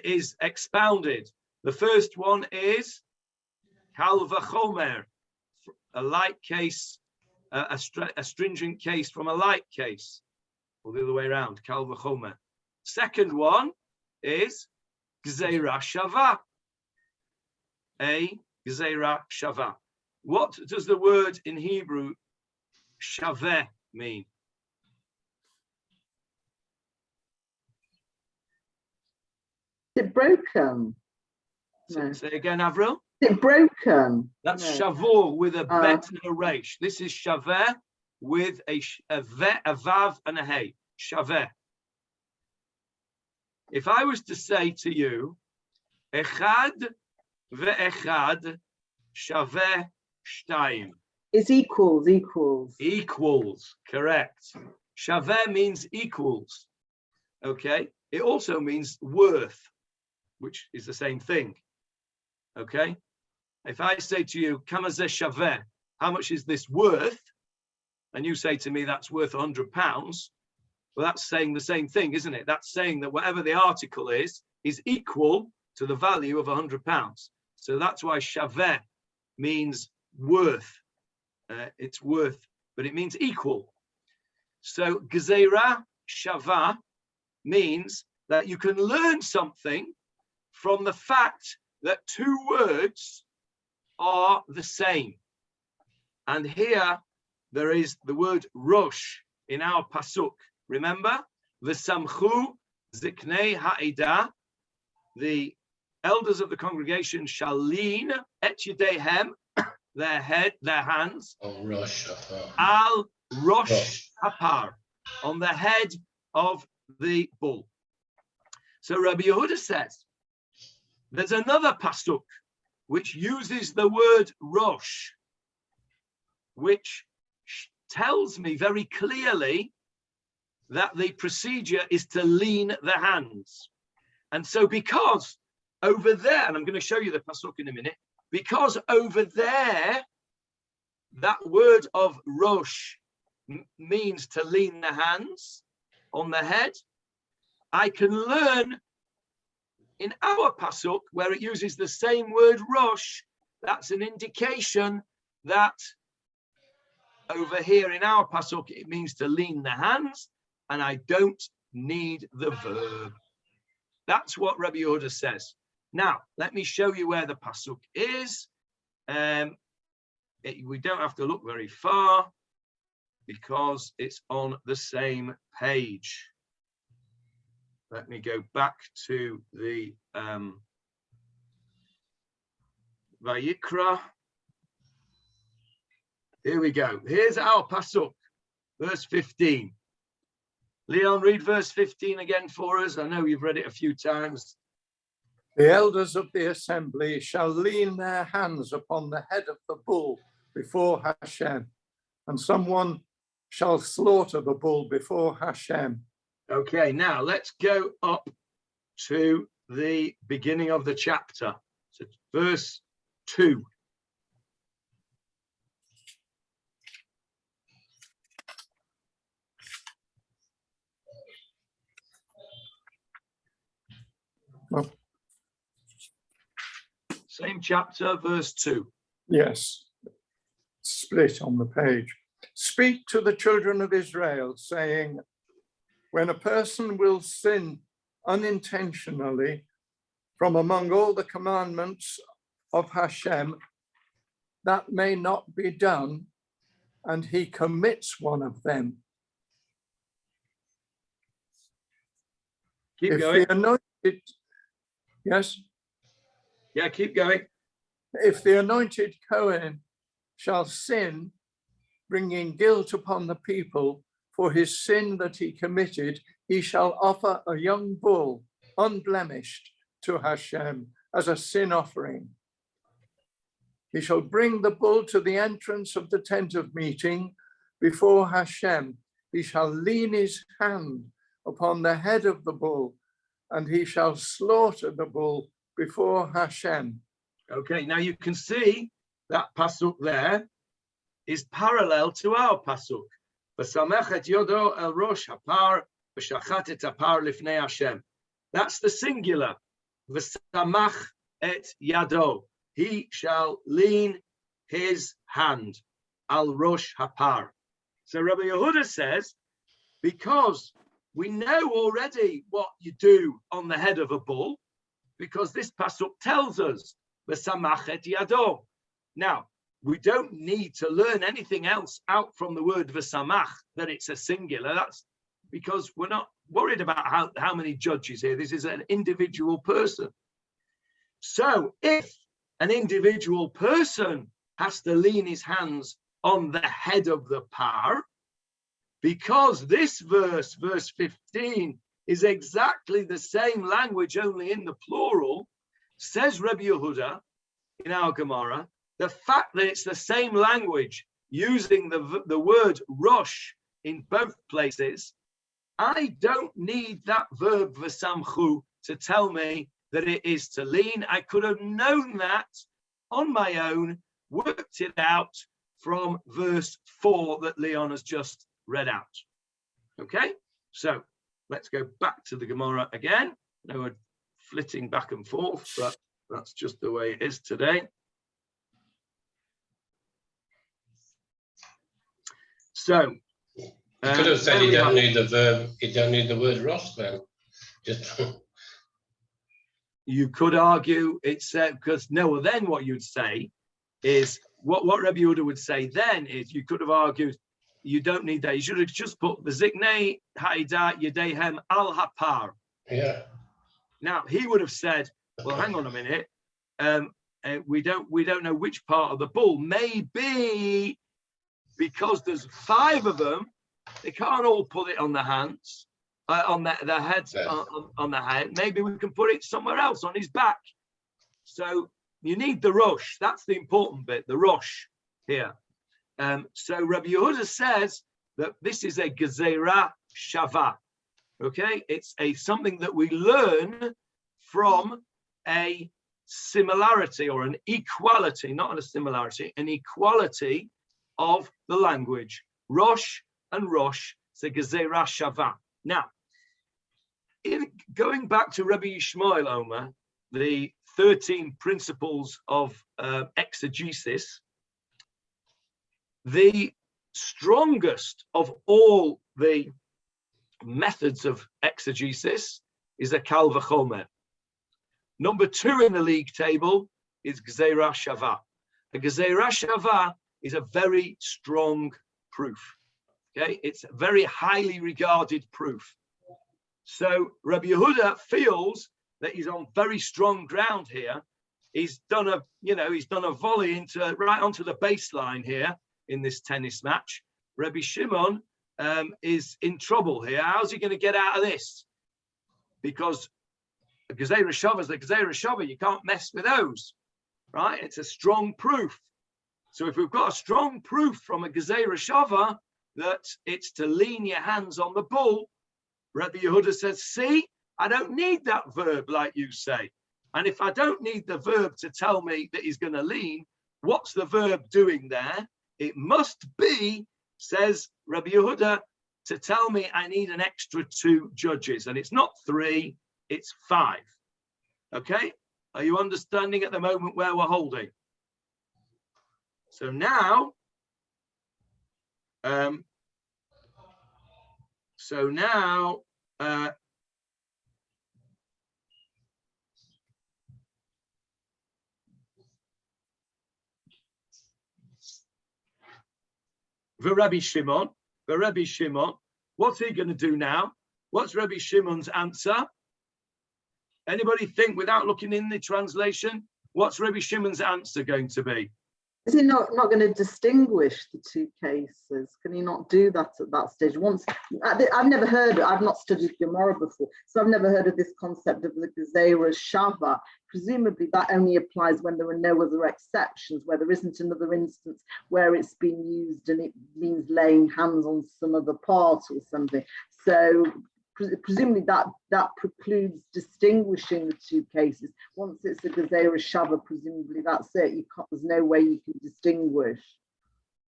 is expounded. The first one is Kal v'chomer, a light case, a stringent case from a light case, or the other way around, Kal v'chomer. Second one is Gemarah Shava, a Gemarah Shava. What does the word in Hebrew shaveh mean? Is it broken? No. Say again, Avril. Is it broken? That's No. shavur with a bet and a resh. This is shaveh with a vav and a hey. Shaveh. If I was to say to you, echad ve'echad shaveh shtayim. It's equals. Equals, correct. Shaveh means equals. Okay. It also means worth, which is the same thing. Okay. If I say to you, kama zeh shaveh, how much is this worth? And you say to me, that's worth £100. Well, that's saying the same thing, isn't it? That's saying that whatever the article is equal to the value of £100. So that's why shaveh means worth. It's worth, but it means equal. So Gemarah Shava means that you can learn something from the fact that 2 words are the same. And here there is the word Rosh in our pasuk. Remember, V'samchu ziknei ha'edah, the elders of the congregation shall lean et yedehem, their hands, al rosh hapar, on the head of the bull. So Rabbi Yehuda says, there's another pasuk which uses the word rosh, which tells me very clearly that the procedure is to lean the hands. And so because over there, and I'm going to show you the pasuk in a minute, because over there, that word of rosh means to lean the hands on the head, I can learn in our pasuk, where it uses the same word rosh, that's an indication that over here in our pasuk, it means to lean the hands, and I don't need the verb. That's what Rabbi Yehuda says. Now, let me show you where the pasuk is. We don't have to look very far because it's on the same page. Let me go back to the Vayikra. Here we go. Here's our pasuk, verse 15. Leon, read verse 15 again for us. I know you've read it a few times. The elders of the assembly shall lean their hands upon the head of the bull before Hashem, and someone shall slaughter the bull before Hashem. Okay, now let's go up to the beginning of the chapter, so verse 2. Well, same chapter, verse 2. yes, split on the page. Speak to the children of Israel, saying, when a person will sin unintentionally from among all the commandments of Hashem, that may not be done, and he commits one of them. Keep If going. the anointed, yes? Yeah, keep going. If the anointed Cohen shall sin, bringing guilt upon the people for his sin that he committed, he shall offer a young bull, unblemished, to Hashem as a sin offering. He shall bring the bull to the entrance of the tent of meeting before Hashem. He shall lean his hand upon the head of the bull, and he shall slaughter the bull before Hashem. Okay, now you can see that pasuk there is parallel to our pasuk. V'samech et yodo el rosh hapar v'shachat et hapar lifnei Hashem. That's the singular. V'samach et yado. He shall lean his hand al rosh hapar. So Rabbi Yehuda says, because we know already what you do on the head of a bull, because this pasuk tells us v'samach et yado. Now, we don't need to learn anything else out from the word v'samach, that it's a singular. That's because we're not worried about how many judges here. This is an individual person. So if an individual person has to lean his hands on the head of the par, because this verse, verse 15, is exactly the same language, only in the plural, says Rabbi Yehuda in our Gemarah, the fact that it's the same language using the word rosh in both places, I don't need that verb v'samchu to tell me that it is to lean. I could have known that on my own, worked it out from verse 4 that Leon has just read out. Okay, so let's go back to the Gemarah again. Now we're flitting back and forth, but that's just the way it is today. So you could have said you don't need the verb, you don't need the word rosh then. Just you could argue it's because no, well, then what you'd say is what Rabbi Yehuda would say then is you could have argued you don't need that. You should have just put the ziknei haida yedehem al hapar. Yeah. Now he would have said, well, hang on a minute. We don't know which part of the bull. Maybe because there's 5 of them, they can't all put it on the hands, on the heads, yes. on the head. Maybe we can put it somewhere else on his back. So you need the rosh. That's the important bit, the rosh here. So Rabbi Yehuda says that this is a gezerah shava. Okay, it's something that we learn from a similarity or an equality, not a similarity, an equality of the language. Rosh and rosh, it's a gezerah shava. Now, going back to Rabbi Yishmael Omer, the 13 principles of exegesis, the strongest of all the methods of exegesis is a kal v'chomer. Number 2 in the league table is gezerah shava. A gezerah shava is a very strong proof. Okay, it's a very highly regarded proof. So Rabbi Yehuda feels that he's on very strong ground here. He's done a volley into right onto the baseline here in this tennis match. Rabbi Shimon is in trouble here. How's he going to get out of this? Because the Gezeirah Shava is the Gezeirah Shava. You can't mess with those, right? It's a strong proof. So if we've got a strong proof from a Gezeirah Shava that it's to lean your hands on the bull, Rabbi Yehuda says, see, I don't need that verb like you say. And if I don't need the verb to tell me that he's going to lean, what's the verb doing there? It must be, says Rabbi Yehuda, to tell me I need an extra 2 judges. And it's not 3, it's 5. Okay? Are you understanding at the moment where we're holding? So now, Rabbi Shimon, what's he going to do now? What's Rabbi Shimon's answer? Anybody think, without looking in the translation, what's Rabbi Shimon's answer going to be? Is he not going to distinguish the 2 cases? Can he not do that at that stage? I've never heard, I've not studied Gemarah before, so I've never heard of this concept of the Gezeirah Shava. Presumably that only applies when there are no other exceptions, where there isn't another instance where it's been used and it means laying hands on some other part or something. So presumably that precludes distinguishing the 2 cases. Once it's a Gezeirah Shava, presumably that's it. There's no way you can distinguish.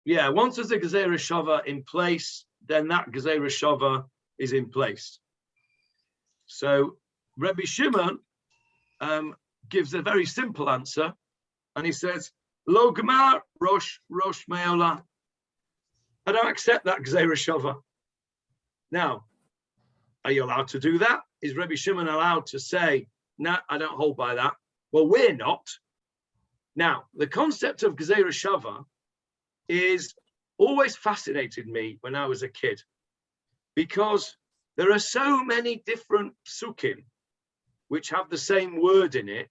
Yeah, once there's a Gezeirah Shava in place, then that Gezeirah Shava is in place. So Rabbi Shimon gives a very simple answer, and he says, Lo Gemar Rosh Me'ola. I don't accept that Gezeirah Shava. Now, are you allowed to do that? Is Rabbi Shimon allowed to say, no, I don't hold by that? Well, we're not. Now, the concept of Gezeirah Shava is always fascinated me when I was a kid, because there are so many different psukim which have the same word in it.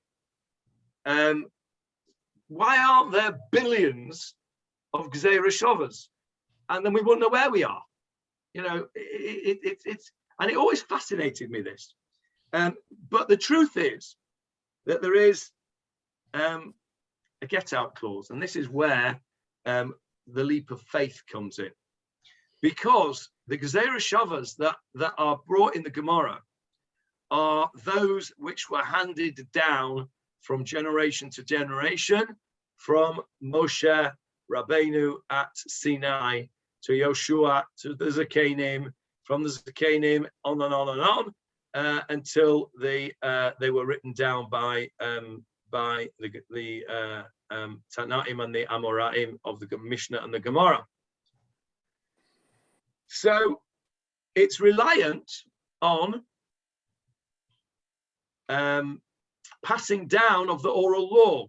Why aren't there billions of Gezeirah Shavas? And then we wouldn't know where we are. You know, and it always fascinated me, this. But the truth is that there is a get-out clause, and this is where the leap of faith comes in. Because the Gezeirah Shavas that are brought in the Gemarah are those which were handed down from generation to generation, from Moshe Rabbeinu at Sinai to Yoshua to the Zakenim, from the Zakenim on and on and on, until they were written down by the Tanaim and the Amoraim of the Mishnah and the Gemara. So it's reliant on passing down of the oral law.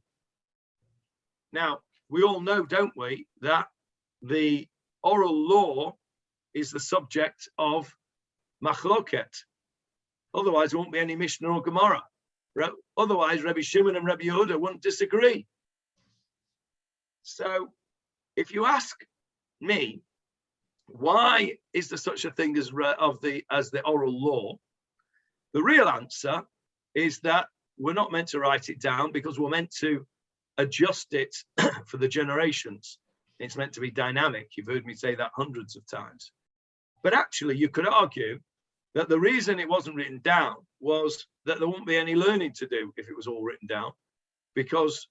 Now, we all know, don't we, that the oral law is the subject of machloket. Otherwise, there won't be any Mishnah or Gemara. Otherwise, Rabbi Shimon and Rabbi Yehuda wouldn't disagree. So, if you ask me, why is there such a thing as the oral law? The real answer is that we're not meant to write it down, because we're meant to adjust it for the generations. It's meant to be dynamic. You've heard me say that hundreds of times. But actually, you could argue that the reason it wasn't written down was that there won't be any learning to do if it was all written down, because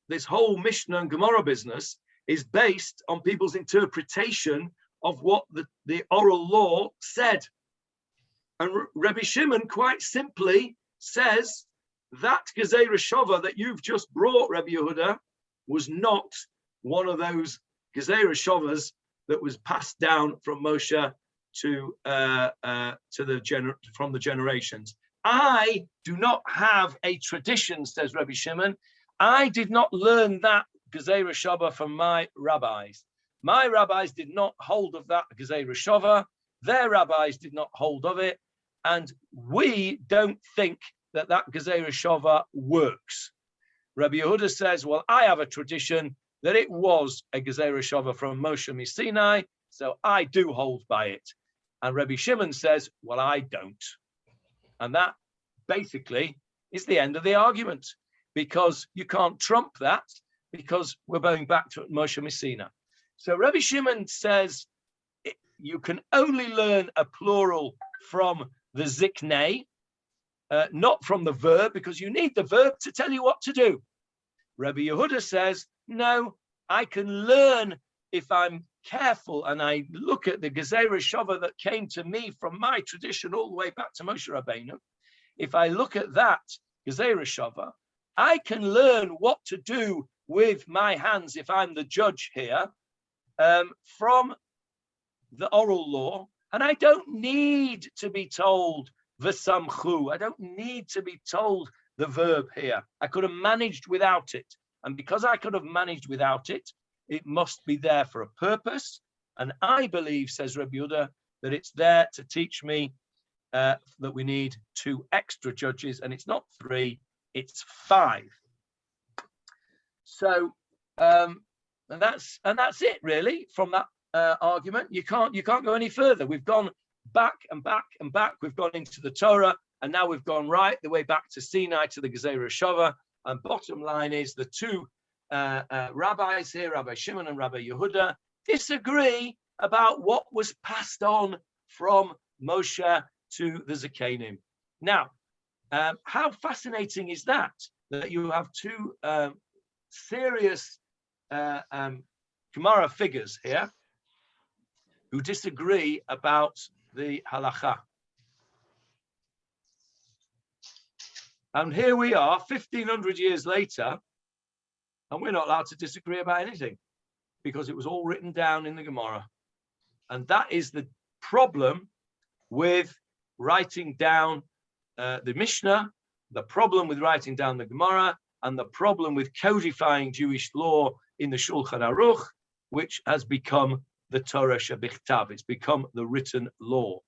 this whole Mishnah and Gemara business is based on people's interpretation of what the oral law said. And Rabbi Shimon quite simply says that Gezeirah Shava that you've just brought, Rabbi Yehuda, was not one of those Gezeirah Shavas that was passed down from Moshe from the generations. I do not have a tradition, says Rabbi Shimon. I did not learn that Gezeirah Shava from my rabbis. My rabbis did not hold of that Gezeirah Shava. Their rabbis did not hold of it. And we don't think that Gezeirah Shava works. Rabbi Yehuda says, well, I have a tradition that it was a Gezeirah Shava from Moshe Sinai, so I do hold by it. And Rabbi Shimon says, well, I don't. And that basically is the end of the argument, because you can't trump that, because we're going back to Moshe Sinai. So Rabbi Shimon says you can only learn a plural from the ziknei, not from the verb, because you need the verb to tell you what to do. Rabbi Yehuda says, no, I can learn if I'm careful and I look at the Gezeirah Shava that came to me from my tradition all the way back to Moshe Rabbeinu. If I look at that Gezeirah Shava, I can learn what to do with my hands if I'm the judge here from the oral law, and I don't need to be told v'samchu. I don't need to be told the verb here. I could have managed without it, and because I could have managed without it, it must be there for a purpose. And I believe, says Rabbi Yehuda, that it's there to teach me that we need 2 extra judges, and it's not 3, it's 5. So and that's it really from that argument. You can't go any further. We've gone back and back and back. We've gone into the Torah, and now we've gone right the way back to Sinai, to the Gezeirah Shava. And bottom line is the 2 rabbis here, Rabbi Shimon and Rabbi Yehuda, disagree about what was passed on from Moshe to the Zakenim. Now, how fascinating is that you have 2 serious Gemarah figures here who disagree about the halacha. And here we are 1,500 years later, and we're not allowed to disagree about anything because it was all written down in the Gemarah. And that is the problem with writing down the Mishnah, the problem with writing down the Gemarah, and the problem with codifying Jewish law in the Shulchan Aruch, which has become the Torah Shebichtav. It's become the written law.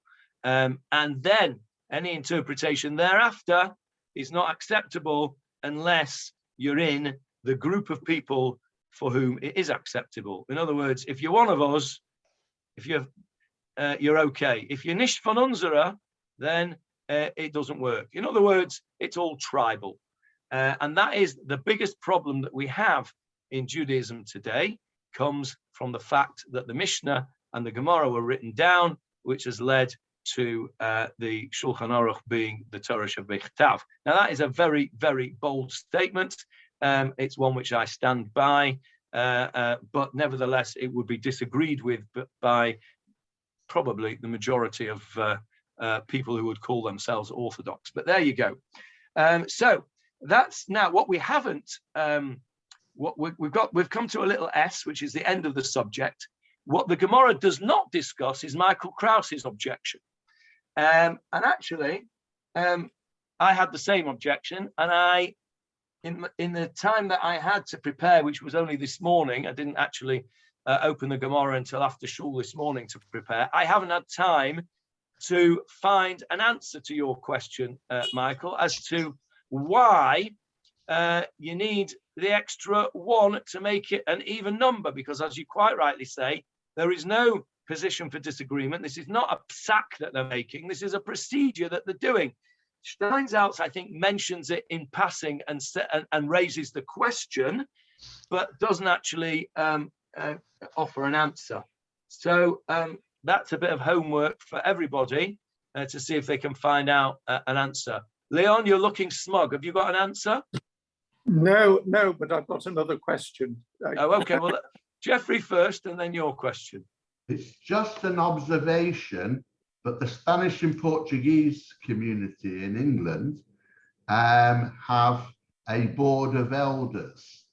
And then any interpretation thereafter is not acceptable unless you're in the group of people for whom it is acceptable. In other words, if you're one of us, if you're okay. If you're nicht von unserer, then it doesn't work. In other words, it's all tribal. And that is the biggest problem that we have in Judaism today, comes from the fact that the Mishnah and the Gemarah were written down, which has led to the Shulchan Aruch being the Torah Shebichtav. Now that is a very, very bold statement. It's one which I stand by, but nevertheless, it would be disagreed with by probably the majority of people who would call themselves Orthodox. But there you go. So that's now what we haven't. What we've come to a little S, which is the end of the subject. What the Gemarah does not discuss is Michael Krause's objection. And actually, I had the same objection, and in the time that I had to prepare, which was only this morning, I didn't actually open the Gemarah until after shul this morning to prepare. I haven't had time to find an answer to your question, Michael, as to why you need the extra 1 to make it an even number, because as you quite rightly say, there is no position for disagreement. This is not a psak that they're making. This is a procedure that they're doing. Steinsaltz, I think, mentions it in passing and raises the question, but doesn't actually offer an answer. So that's a bit of homework for everybody to see if they can find out an answer. Leon, you're looking smug. Have you got an answer? No, but I've got another question. Oh, okay. Well, Jeffrey first, and then your question. It's just an observation, but the Spanish and Portuguese community in England have a board of elders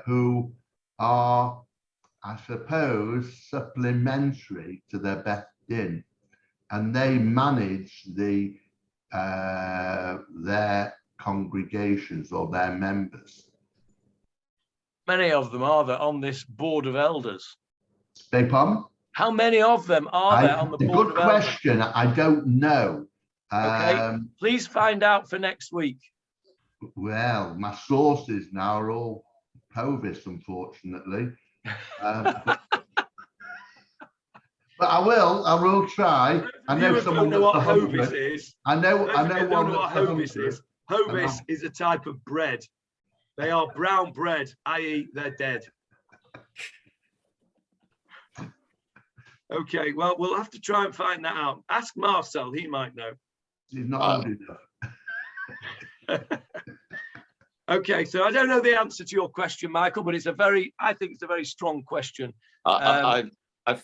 who are, I suppose, supplementary to their Beth Din, and they manage their congregations or their members. Many of them are there on this board of elders? Beg pardon? How many of them are there on the board of elders? Good question. I don't know. Okay, please find out for next week. Well, my sources now are all Hovis, unfortunately. But I will try. I know someone know what that's Hovis is. I know Don't one know what that's Hovis is. Hovis is a type of bread. They are brown bread, i.e. they're dead. Okay, well, we'll have to try and find that out. Ask Marcel, he might know. He's not old enough. Okay, so I don't know the answer to your question, Michael, but I think it's a very strong question. I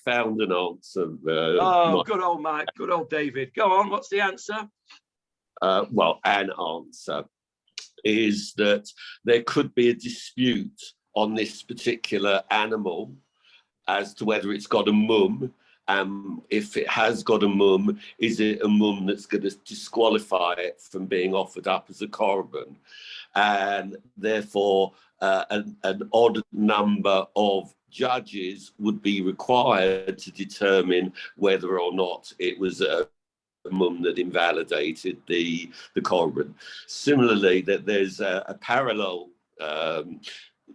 found an answer. Good old Mike, good old David. Go on, what's the answer? Well, an answer is that there could be a dispute on this particular animal as to whether it's got a mum. If it has got a mum, is it a mum that's going to disqualify it from being offered up as a korban? And therefore, an odd number of judges would be required to determine whether or not it was a mum that invalidated the korban. Similarly, that there's a parallel.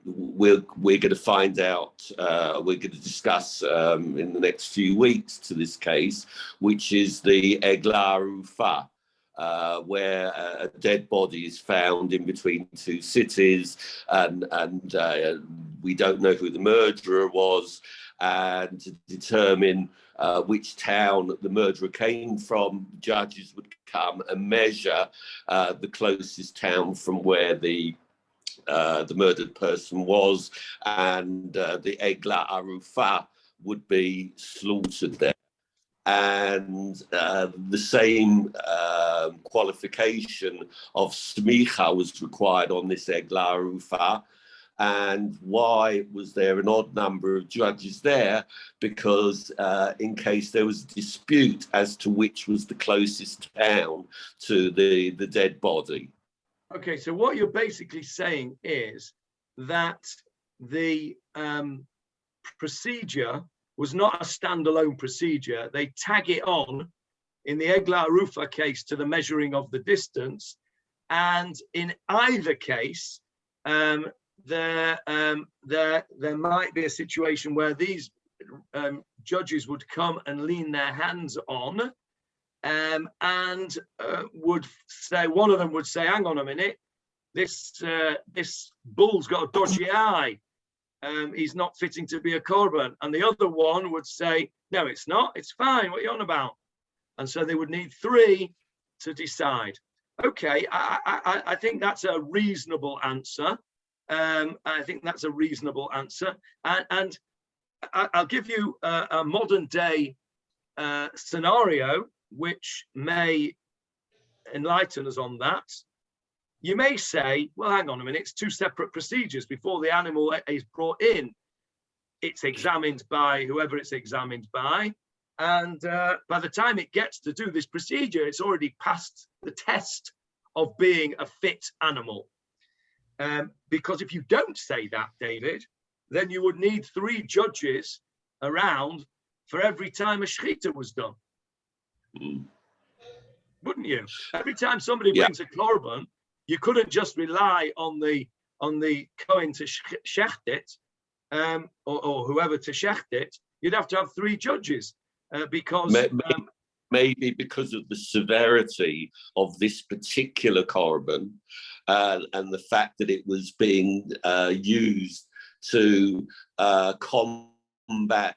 We're going to find out. We're going to discuss in the next few weeks to this case, which is the Eglah Rufa, where a dead body is found in between two cities, and we don't know who the murderer was, and to determine which town the murderer came from, judges would come and measure the closest town from where the murdered person was, and the Eglah Arufa would be slaughtered there. And the same qualification of smicha was required on this Eglah Arufa. And why was there an odd number of judges there? Because in case there was a dispute as to which was the closest town to the dead body. Okay, so what you're basically saying is that the procedure was not a standalone procedure. They tag it on in the Eglah Arufa case to the measuring of the distance, and in either case, there might be a situation where these judges would come and lean their hands on, and would say, one of them would say, hang on a minute, this bull's got a dodgy eye. He's not fitting to be a korban. And the other one would say, no, it's not, it's fine, what are you on about? And so they would need three to decide. Okay, I think that's a reasonable answer. I think that's a reasonable answer. And I'll give you a modern day scenario which may enlighten us on that. You may say, well, hang on a minute, it's two separate procedures. Before the animal is brought in, it's examined by whoever it's examined by. And by the time it gets to do this procedure, it's already passed the test of being a fit animal. Because if you don't say that, David, then you would need three judges around for every time a shechita was done. Wouldn't you? Every time somebody brings a korban, you couldn't just rely on the Kohen to shecht it, or whoever to shecht it. You'd have to have three judges because maybe because of the severity of this particular korban and the fact that it was being used to combat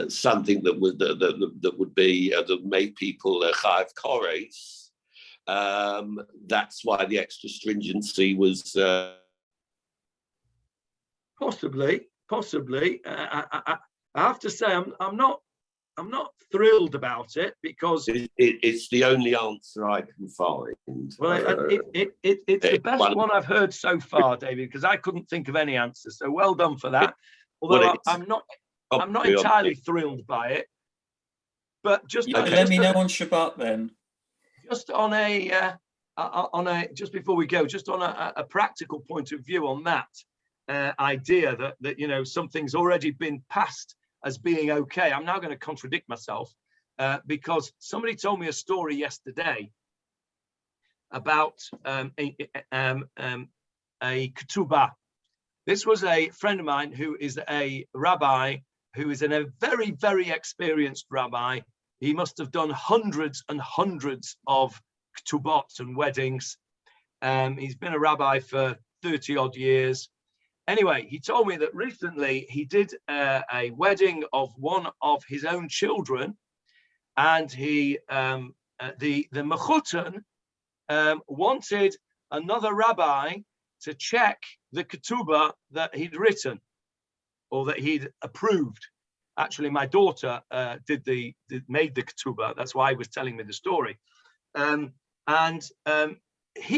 something that would be that made people chayav kores. That's why the extra stringency was possibly. I have to say, I'm not thrilled about it because it's the only answer I can find. Well, it's the best one I've heard so far, David, because I couldn't think of any answer. So well done for that. Although I'm not entirely thrilled by it. But just let me know on Shabbat then. Just on a just before we go, just on a practical point of view on that idea that you know something's already been passed as being okay. I'm now going to contradict myself because somebody told me a story yesterday about a ketubah, This was a friend of mine who is a rabbi, who is a very, very experienced rabbi. He must have done hundreds and hundreds of ketubot and weddings. He's been a rabbi for 30 odd years. Anyway, he told me that recently he did a wedding of one of his own children, and he the mechutan wanted another rabbi to check the ketubah that he'd written or that he'd approved. Actually, my daughter made the ketubah. That's why he was telling me the story. He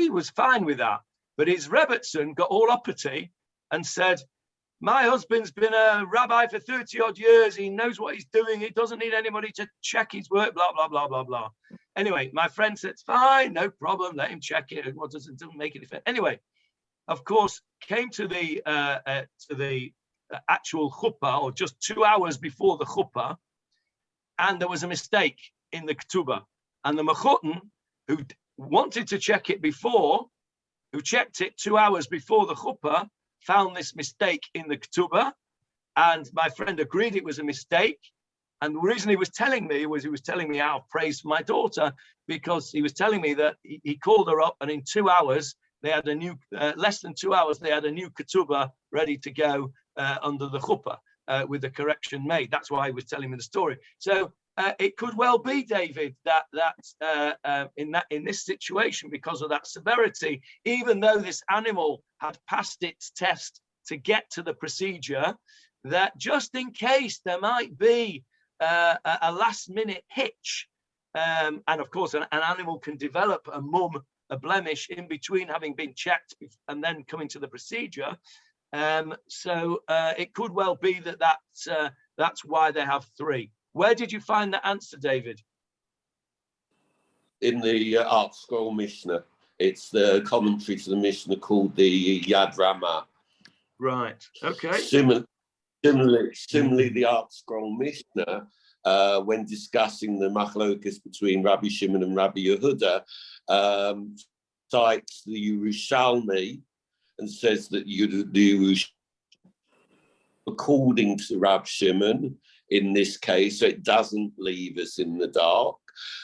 was fine with that, but his rebbetzin got all uppity and said, my husband's been a rabbi for 30 odd years. He knows what he's doing. He doesn't need anybody to check his work, blah, blah, blah, blah, blah. Anyway, my friend said, it's fine, no problem. Let him check it. What doesn't make any difference. Anyway, of course, came to the actual chuppah, or just 2 hours before the chuppah, and there was a mistake in the ketubah. And the mechutan, who wanted to check it before, who checked it 2 hours before the chuppah, found this mistake in the ketubah, and my friend agreed it was a mistake. And the reason he was telling me out of praise for my daughter, because he was telling me that he called her up, and in 2 hours they had a new, less than 2 hours, they had a new ketubah ready to go under the chuppah with the correction made. That's why he was telling me the story. So it could well be, David, that in this situation, because of that severity, even though this animal had passed its test to get to the procedure, that just in case there might be a last-minute hitch, and of course an animal can develop a blemish in between having been checked and then coming to the procedure. So it could well be that's why they have 3. Where did you find the answer, David? In the Art Scroll Mishnah. It's the commentary to the Mishnah called the Yad Ramah. Right. Okay. Similarly, the Art Scroll Mishnah, when discussing the machlokas between Rabbi Shimon and Rabbi Yehuda, cites the Yerushalmi and says that according to Rabbi Shimon, in this case, so it doesn't leave us in the dark.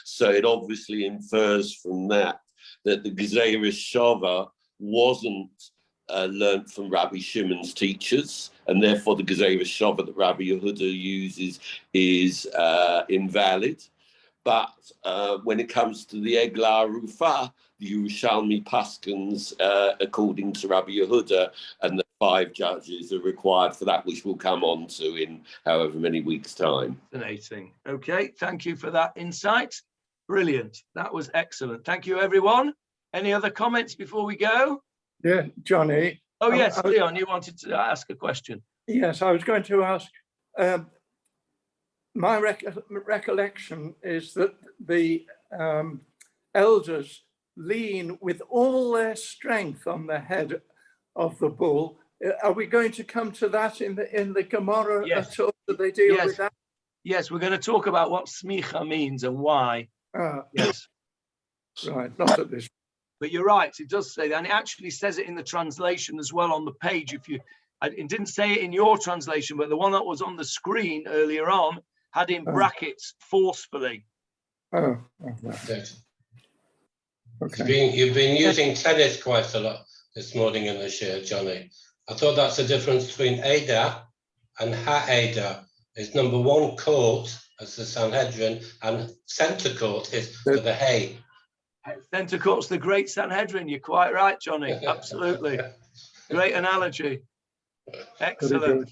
So it obviously infers from that the Gezerah Shava wasn't learnt from Rabbi Shimon's teachers, and therefore the Gezerah Shava that Rabbi Yehuda uses is invalid. But when it comes to the Eglah Rufa, the Yerushalmi paskins according to Rabbi Yehuda, and the 5 judges are required for that, which we'll come on to in however many weeks' time. Fascinating. Okay, thank you for that insight. Brilliant. That was excellent. Thank you, everyone. Any other comments before we go? Yeah, Johnny. Oh, yes, Leon, you wanted to ask a question. Yes, I was going to ask. My recollection is that the elders lean with all their strength on the head of the bull. Are we going to come to that in the Gemarah? Yes. At all? Do they deal with that? Yes, we're going to talk about what smicha means and why. Yes. Right, not at this. But you're right, it does say that, and it actually says it in the translation as well on the page. It didn't say it in your translation, but the one that was on the screen earlier on had in brackets forcefully. Oh, right. Okay. You've been using tennis quite a lot this morning in the share, Johnny. I thought that's the difference between Ada and Ha-Ada. Is number 1 court as the Sanhedrin, and center court is for the hay. Center court's the great Sanhedrin. You're quite right, Johnny. Absolutely. Great analogy. Excellent.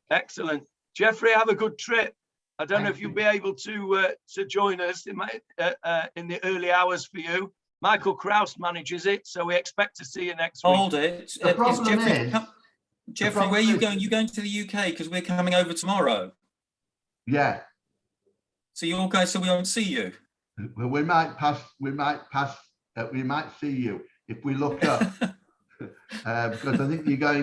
Excellent. Jeffrey, have a good trip. I don't know if you'll be able to join us in the early hours for you. Michael Kraus manages it, so we expect to see you next week. Hold it. Jeffrey, where are you going? You going to the UK because we're coming over tomorrow? Yeah. So you're going, so we won't see you. Well, we might see you if we look up because I think you're going